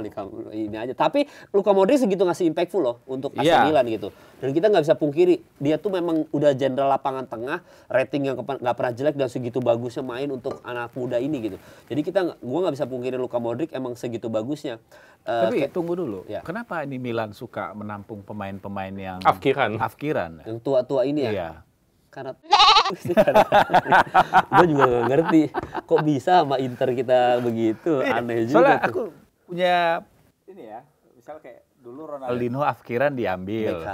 ini aja. Tapi Luka Modric segitu ngasih impactful loh untuk AC Milan gitu. Dan kita nggak bisa pungkiri dia tuh memang udah jenderal lapangan tengah, rating yang nggak pernah jelek dan segitu bagusnya main untuk anak muda ini gitu. Jadi gua nggak bisa pungkiri Luka Modric emang segitu bagusnya.
Tapi tunggu dulu, kenapa ini Milan suka menampung pemain-pemain yang afkiran?
Yang tua-tua ini ya?
Iya.
Karena gue juga gak ngerti kok bisa sama Inter kita begitu, aneh juga.
Soalnya aku punya ini ya, misal kayak dulu Ronaldinho afkiran diambil,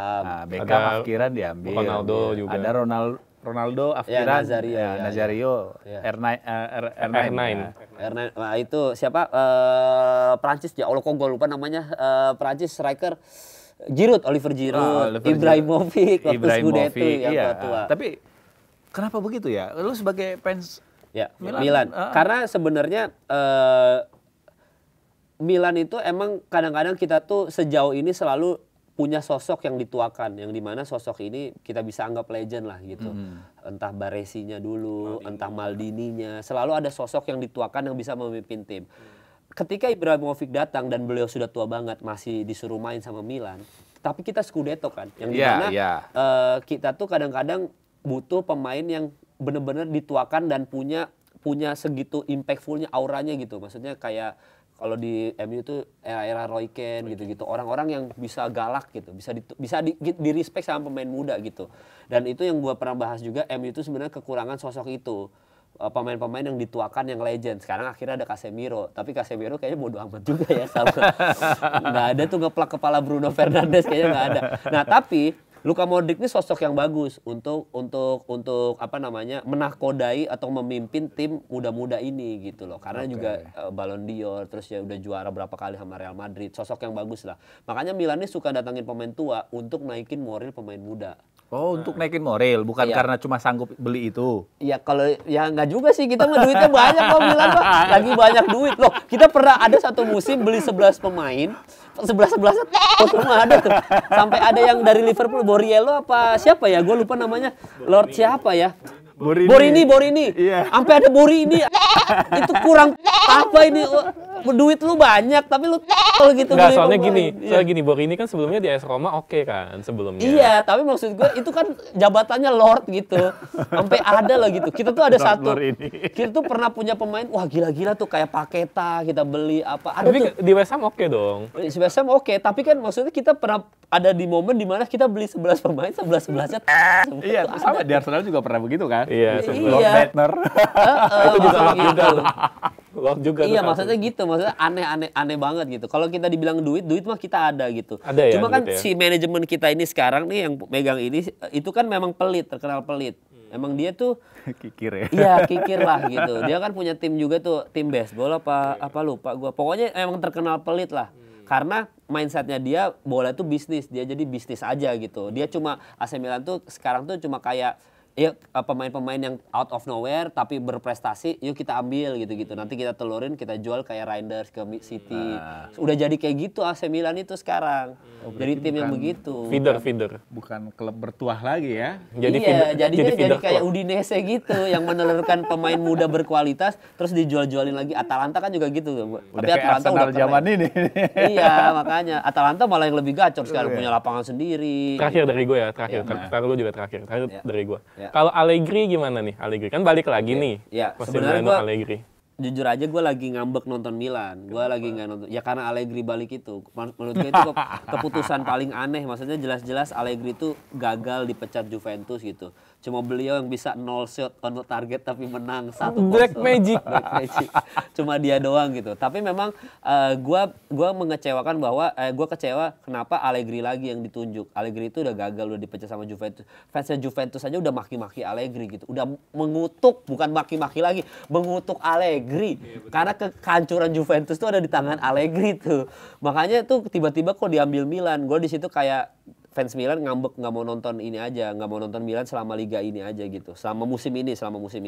Beckham afkiran diambil,
Ronaldo juga.
Ada Ronaldo afkiran, Nazario, R9.
Nah itu siapa? Prancis ya, Allah kok gue lupa namanya, Prancis striker. Oliver Giroud, Ibrahimovic, Scudetto yang tua-tua.
Tapi kenapa begitu ya? Lu sebagai fans
Milan. Karena sebenarnya Milan itu emang kadang-kadang kita tuh sejauh ini selalu punya sosok yang dituakan, yang dimana sosok ini kita bisa anggap legend lah gitu. Entah Baresinya dulu, entah Maldininya, selalu ada sosok yang dituakan yang bisa memimpin tim. Ketika Ibrahimovic datang dan beliau sudah tua banget masih disuruh main sama Milan, tapi kita Scudetto kan, yang dimana kita tuh kadang-kadang butuh pemain yang benar-benar dituakan dan punya segitu impactfulnya auranya gitu. Maksudnya kayak kalau di MU tuh era-era Roy Keane gitu-gitu, orang-orang yang bisa galak gitu, bisa di respect sama pemain muda gitu. Dan itu yang gua pernah bahas juga, MU itu sebenarnya kekurangan sosok itu. Pemain-pemain yang dituakan yang legend. Sekarang akhirnya ada Casemiro, tapi Casemiro kayaknya bodo amat juga ya sama. Nggak ada tuh ngeplak kepala Bruno Fernandes, kayaknya nggak ada. Nah tapi Luka Modric ini sosok yang bagus untuk menakodai atau memimpin tim muda-muda ini gitu loh. Karena juga Ballon d'Or, terus ya udah juara berapa kali sama Real Madrid. Sosok yang bagus lah. Makanya Milan ini suka datangin pemain tua untuk naikin moral pemain muda.
Oh, untuk naikin moral, bukan karena cuma sanggup beli itu.
Iya, kalau ya nggak juga sih, kita mah duitnya banyak kok Milan mah. Lagi banyak duit loh. Kita pernah ada satu musim beli 11 pemain, 11 semua ada tuh. Sampai ada yang dari Liverpool, Borriello apa siapa ya? Gue lupa namanya. Lord siapa ya? Borini. Iya. Sampai ada Borini. Itu kurang apa ini? Duit lu banyak tapi lu gitu.
Nggak, soalnya gini, Borini kan sebelumnya di AS Roma kan sebelumnya.
Iya, tapi maksud gue itu kan jabatannya Lord gitu. Sampai ada lah gitu. Kita tuh ada kita tuh pernah punya pemain, wah gila-gila tuh kayak Paketa kita beli apa. Ada
tapi
tuh.
Di West Ham dong.
Di West Ham tapi kan maksudnya kita pernah ada di momen dimana kita beli 11 pemain, 11-11-nya.
Iya, sama di Arsenal juga pernah begitu kan?
Iya,
Lord Bettner.
Itu juga
juga. Lord juga.
Iya, maksudnya gitu. Maksudnya aneh banget gitu. Kalau kita dibilang duit mah kita ada gitu.
Ada ya,
cuma kan
ya?
si manajemen kita ini sekarang nih yang megang ini itu kan memang terkenal pelit. Emang dia tuh
kikir ya.
Iya, kikir lah gitu. Dia kan punya tim juga tuh, tim baseball apa lupa gua. Pokoknya emang terkenal pelit lah. Karena mindsetnya dia bola itu bisnis, dia jadi bisnis aja gitu. Dia cuma AC Milan tuh sekarang tuh cuma kayak ya pemain-pemain yang out of nowhere tapi berprestasi, yuk kita ambil gitu-gitu. Nanti kita telurin, kita jual kayak Reinders ke City. Udah jadi kayak gitu AC Milan itu sekarang. Jadi tim yang begitu.
Feeder.
Bukan klub bertuah lagi ya.
Jadi
jadi kayak Udinese gitu yang menelurkan pemain muda berkualitas terus dijual-jualin lagi. Atalanta kan juga gitu.
Udah
Tapi
kayak
Atalanta
Arsenal
udah
zaman ini.
Iya, makanya Atalanta malah yang lebih gacor sekarang, punya lapangan sendiri.
Terakhir dari gue ya, terakhir lu juga terakhir dari gue.
Ya.
Kalau Allegri gimana nih? Allegri kan balik lagi nih.
Ya,
Massimiliano
sebenarnya
Allegri.
Jujur aja gue lagi ngambek nonton Milan. Gue lagi nggak nonton. Ya karena Allegri balik itu. Menurut gue itu keputusan paling aneh. Maksudnya jelas-jelas Allegri itu gagal dipecat Juventus gitu. Cuma beliau yang bisa 0 shot on target tapi menang 1-0.
Black Magic.
Cuma dia doang gitu. Tapi memang gue mengecewakan bahwa gue kecewa kenapa Allegri lagi yang ditunjuk. Allegri itu udah gagal, udah dipecat sama Juventus. Fansnya Juventus aja udah maki-maki Allegri gitu. Udah mengutuk, bukan maki-maki lagi, mengutuk Allegri. Karena kehancuran Juventus tuh ada di tangan Allegri tuh. Makanya tuh tiba-tiba kok diambil Milan. Gue di situ kayak fans Milan ngambek, nggak mau nonton ini aja, nggak mau nonton Milan selama liga ini aja gitu, selama musim ini.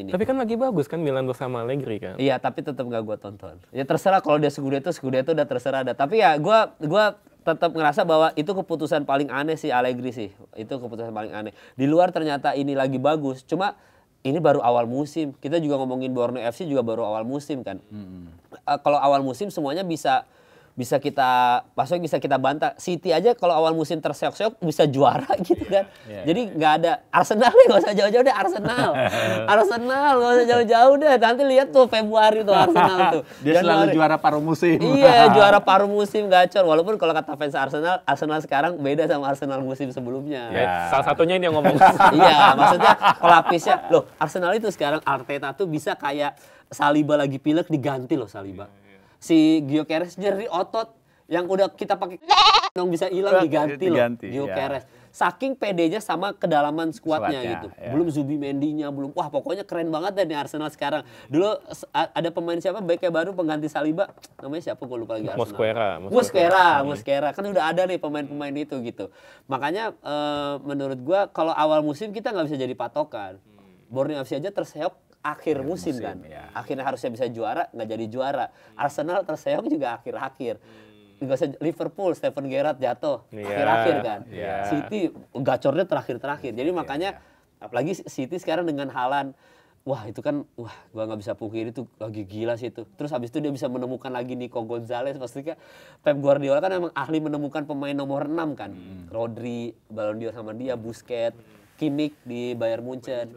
Tapi kan lagi bagus kan Milan bersama Allegri kan.
Iya, tapi tetap nggak gue tonton. Ya terserah kalau dia Scudetto udah terserah ada. Tapi ya gue tetap ngerasa bahwa itu keputusan paling aneh sih Allegri sih. Itu keputusan paling aneh. Di luar ternyata ini lagi bagus, cuma ini baru awal musim. Kita juga ngomongin Borneo FC juga baru awal musim kan. Kalau awal musim semuanya bisa kita bantah. City aja kalau awal musim terseok-seok bisa juara gitu kan. Jadi nggak ada Arsenal nih, nggak usah jauh-jauh deh Arsenal nggak usah jauh-jauh deh. Nanti lihat tuh Februari tuh Arsenal tuh.
Dia selalu juara paruh musim.
Iya, juara paruh musim gacor. Walaupun kalau kata fans Arsenal sekarang beda sama Arsenal musim sebelumnya.
Salah satunya ini yang ngomong.
Iya, maksudnya pelapisnya. Loh, Arsenal itu sekarang Arteta tuh bisa kayak Saliba lagi pilek diganti loh Saliba. Si Gyökeres nyeri otot yang udah kita pakai dong bisa hilang diganti loh Gyökeres. Saking pedenya sama kedalaman skuadnya gitu. Belum Zubimendi-nya, belum. Wah, pokoknya keren banget deh nih Arsenal sekarang. Dulu ada pemain siapa backnya baru pengganti Saliba, namanya siapa gue lupa lagi. Mosquera. Kan udah ada nih pemain-pemain itu gitu. Makanya menurut gue kalau awal musim kita nggak bisa jadi patokan. Borneo FC aja terseok akhir musim kan. Ya. Akhirnya harusnya bisa juara, nggak jadi juara. Arsenal terseok juga akhir-akhir. Nggak usah Liverpool, Steven Gerrard jatuh akhir-akhir kan. City gacornya terakhir-terakhir. Jadi makanya apalagi City sekarang dengan Haaland, wah itu kan, gua nggak bisa pungkiri itu lagi gila sih itu. Terus habis itu dia bisa menemukan lagi Nico Gonzalez. Pastinya Pep Guardiola kan memang ahli menemukan pemain nomor 6 kan. Rodri, Ballon d'Or sama dia, Busquets, Kimmich di Bayern Munchen.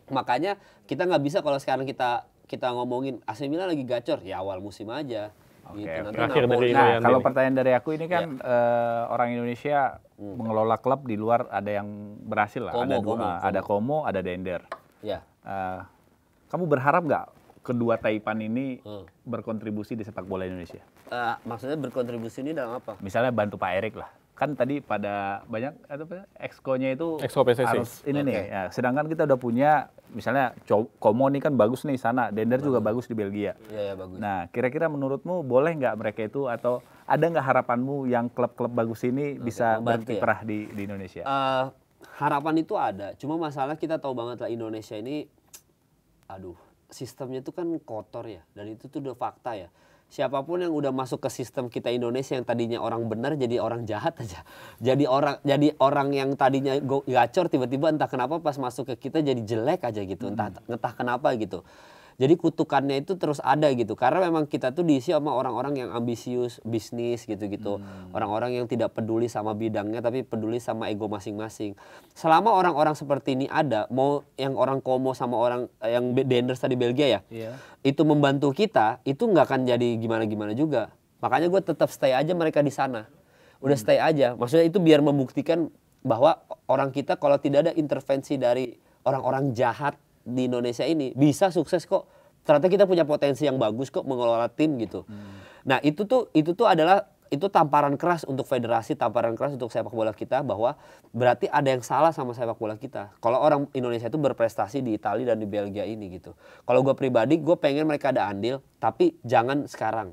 Makanya kita nggak bisa kalau sekarang kita ngomongin AC Milan lagi gacor ya awal musim aja. Gitu.
Kalau pertanyaan dari aku ini kan orang Indonesia mengelola klub di luar ada yang berhasil lah. Ada Como, ada Dender.
Ya.
Kamu berharap nggak kedua Taipan ini berkontribusi di sepak bola Indonesia?
Maksudnya berkontribusi ini dalam apa?
Misalnya bantu Pak Erik lah. Kan tadi pada banyak exco-nya itu harus ini nih. Ya, sedangkan kita udah punya misalnya Como nih kan bagus nih sana, Dender juga bagus di Belgia.
Iya, bagus.
Nah, kira-kira menurutmu boleh nggak mereka itu atau ada nggak harapanmu yang klub-klub bagus ini bisa berkiprah di Indonesia?
Harapan itu ada, cuma masalah kita tahu banget lah Indonesia ini, sistemnya itu kan kotor ya, dan itu tuh udah fakta ya. Siapapun yang udah masuk ke sistem kita Indonesia yang tadinya orang benar jadi orang jahat aja. Jadi orang yang tadinya gacor tiba-tiba entah kenapa pas masuk ke kita jadi jelek aja gitu. Entah kenapa gitu. Jadi kutukannya itu terus ada gitu. Karena memang kita tuh diisi sama orang-orang yang ambisius, bisnis gitu-gitu. Orang-orang yang tidak peduli sama bidangnya tapi peduli sama ego masing-masing. Selama orang-orang seperti ini ada, mau yang orang Como sama orang yang Denders tadi Belgia ya, itu membantu kita, itu nggak akan jadi gimana-gimana juga. Makanya gue tetap stay aja mereka di sana. Udah stay aja. Maksudnya itu biar membuktikan bahwa orang kita kalau tidak ada intervensi dari orang-orang jahat di Indonesia ini bisa sukses kok. Ternyata kita punya potensi yang bagus kok mengelola tim gitu. Nah, itu tuh adalah tamparan keras untuk federasi, tamparan keras untuk sepak bola kita bahwa berarti ada yang salah sama sepak bola kita. Kalau orang Indonesia itu berprestasi di Italia dan di Belgia ini gitu. Kalau gue pribadi, gue pengen mereka ada andil, tapi jangan sekarang.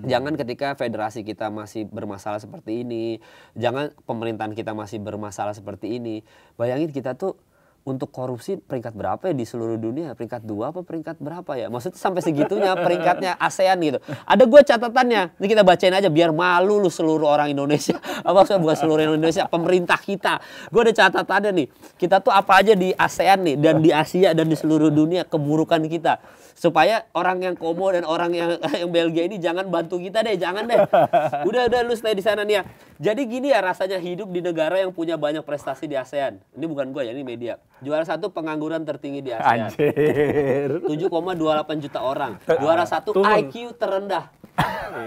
Jangan ketika federasi kita masih bermasalah seperti ini, jangan pemerintahan kita masih bermasalah seperti ini. Bayangin kita tuh untuk korupsi peringkat berapa ya di seluruh dunia? Peringkat 2 apa peringkat berapa ya? Maksudnya sampai segitunya peringkatnya ASEAN gitu. Ada gue catatannya. Ini kita bacain aja biar malu lu seluruh orang Indonesia. Apa maksudnya bukan seluruh Indonesia, pemerintah kita. Gue ada catatannya nih. Kita tuh apa aja di ASEAN nih dan di Asia dan di seluruh dunia keburukan kita. Supaya orang yang Komo dan orang yang Belgia ini jangan bantu kita deh, jangan deh. Udah lu stay di sana nih ya. Jadi gini ya rasanya hidup di negara yang punya banyak prestasi di ASEAN. Ini bukan gue ya, ini media. Juara 1 pengangguran tertinggi di ASEAN.
Anjir.
7,28 juta orang. Juara 1 IQ terendah.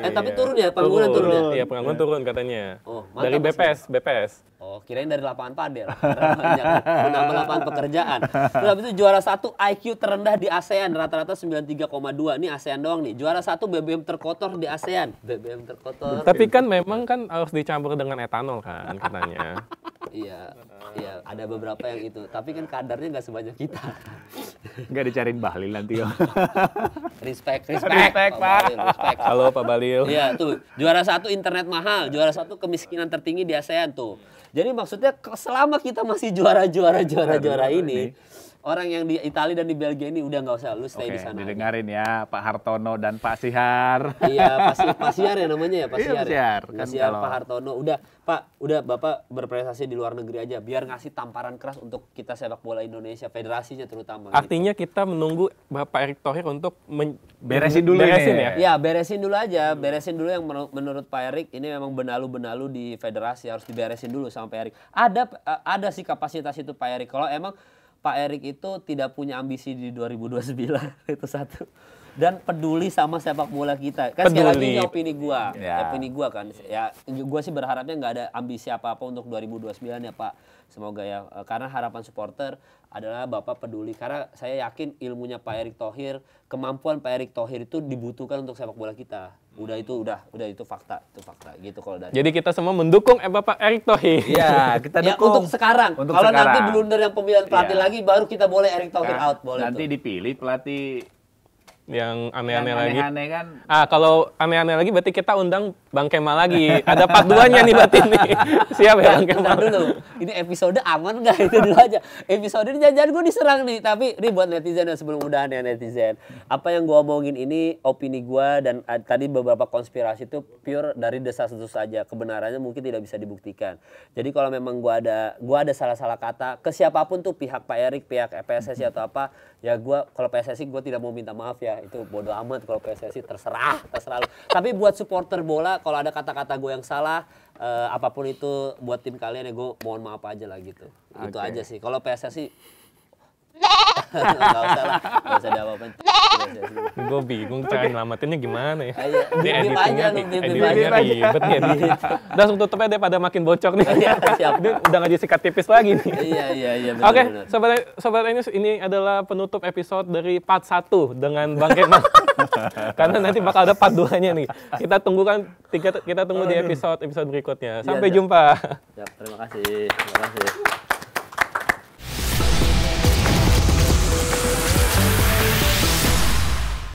Tapi turun ya, pengangguran turun ya?
Iya, pengangguran turun katanya.
Oh,
dari
mantap
BPS.
Oh, kirain dari lapangan padel. Menambah lapangan pekerjaan. Terus habis itu juara 1 IQ terendah di ASEAN, rata-rata 93,2. Ini ASEAN doang nih. Juara 1 BBM terkotor di ASEAN. BBM terkotor.
Tapi kan memang kan harus dicampur dengan etanol kan katanya.
Iya, ada beberapa yang itu. Tapi kan kadarnya nggak sebanyak kita.
Nggak dicariin Bahlil nanti ya.
Respect,
Respect, Pak.
Respect.
Halo Pak Balil.
Iya, tuh. Juara 1 internet mahal, juara 1 kemiskinan tertinggi di ASEAN tuh. Jadi maksudnya selama kita masih juara ini, orang yang di Italia dan di Belgia ini udah nggak usah lu stay di sana.
Didengarin ya Pak Hartono dan Pak Sihar.
Iya, Pak Sihar ya namanya ya, Pak
Iya,
Sihar.
Sihar.
Pak
Kan
Sihar,
kalau-
Pak Hartono. Udah Bapak berprestasi di luar negeri aja biar ngasih tamparan keras untuk kita sepak bola Indonesia, federasinya terutama.
Artinya kita menunggu Bapak Erick Thohir untuk
Beresin dulu
beresin
ini.
ya.
Ya, beresin dulu aja. Beresin dulu yang menurut Pak Erick ini memang benalu-benalu di federasi harus diberesin dulu sama Pak Erick. Ada sih kapasitas itu Pak Erick. Kalau emang Pak Erick itu tidak punya ambisi di 2029 itu satu. Dan peduli sama sepak bola kita. Kan sekali lagi ini opini gua.
Ya.
Opini gua kan. Ya, gua sih berharapnya nggak ada ambisi apa-apa untuk 2029 ya, Pak. Semoga ya, karena harapan supporter adalah Bapak peduli. Karena saya yakin ilmunya Pak Erick Thohir, kemampuan Pak Erick Thohir itu dibutuhkan untuk sepak bola kita. Udah itu fakta, gitu kalau dari.
Jadi kita semua mendukung Bapak Erick Thohir.
Iya, kita
Ya,
dukung.
untuk sekarang.
Untuk
Kalau nanti
sekarang.
blunder yang pemilihan pelatih
Iya.
lagi, baru kita boleh Erick Thohir
Nah,
out, boleh
nanti
tuh.
dipilih pelatih
Yang
yang
aneh-aneh lagi.
aneh-aneh kan.
Kalau aneh-aneh lagi berarti kita undang Bang Kemal lagi. Ada part 2-nya nih berarti nih. Siap ya Bang Kemal?
Bentar dulu, ini episode aman nggak? Itu dulu aja. Episode ini jangan gue diserang nih. Tapi ini buat netizen dan sebelum udahan ya netizen. Apa yang gue omongin ini opini gue dan tadi beberapa konspirasi itu pure dari desas-desus saja. Kebenarannya mungkin tidak bisa dibuktikan. Jadi kalau memang gue ada salah-salah kata ke siapapun tuh pihak Pak Erick, pihak PSSI atau apa, ya gue kalau PSSI gue tidak mau minta maaf ya. Itu bodo amat kalau PSSI terserah lu. Tapi buat supporter bola kalau ada kata-kata gue yang salah, apapun itu buat tim kalian ya gue mohon maaf aja lah gitu. Itu
Oke.
aja sih. Kalau PSSI nggak usah lah, nggak usah ada apa-apa.
Gue bingung cara nyelamatinnya gimana ya.
Ayo,
Ini
bip aja lu, bip
editingnya
aja.
ribet nih. Udah langsung tutup aja daripada makin bocor nih.
Iya, siap.
Ini udah nggak disikat tipis lagi nih.
Iya,
Oke,
benar.
sobat ini adalah penutup episode dari part 1 dengan Bang Kemal. Karena nanti bakal ada part 2-nya nih. Kita tunggu di episode berikutnya. Sampai
Iya.
jumpa.
Terima kasih.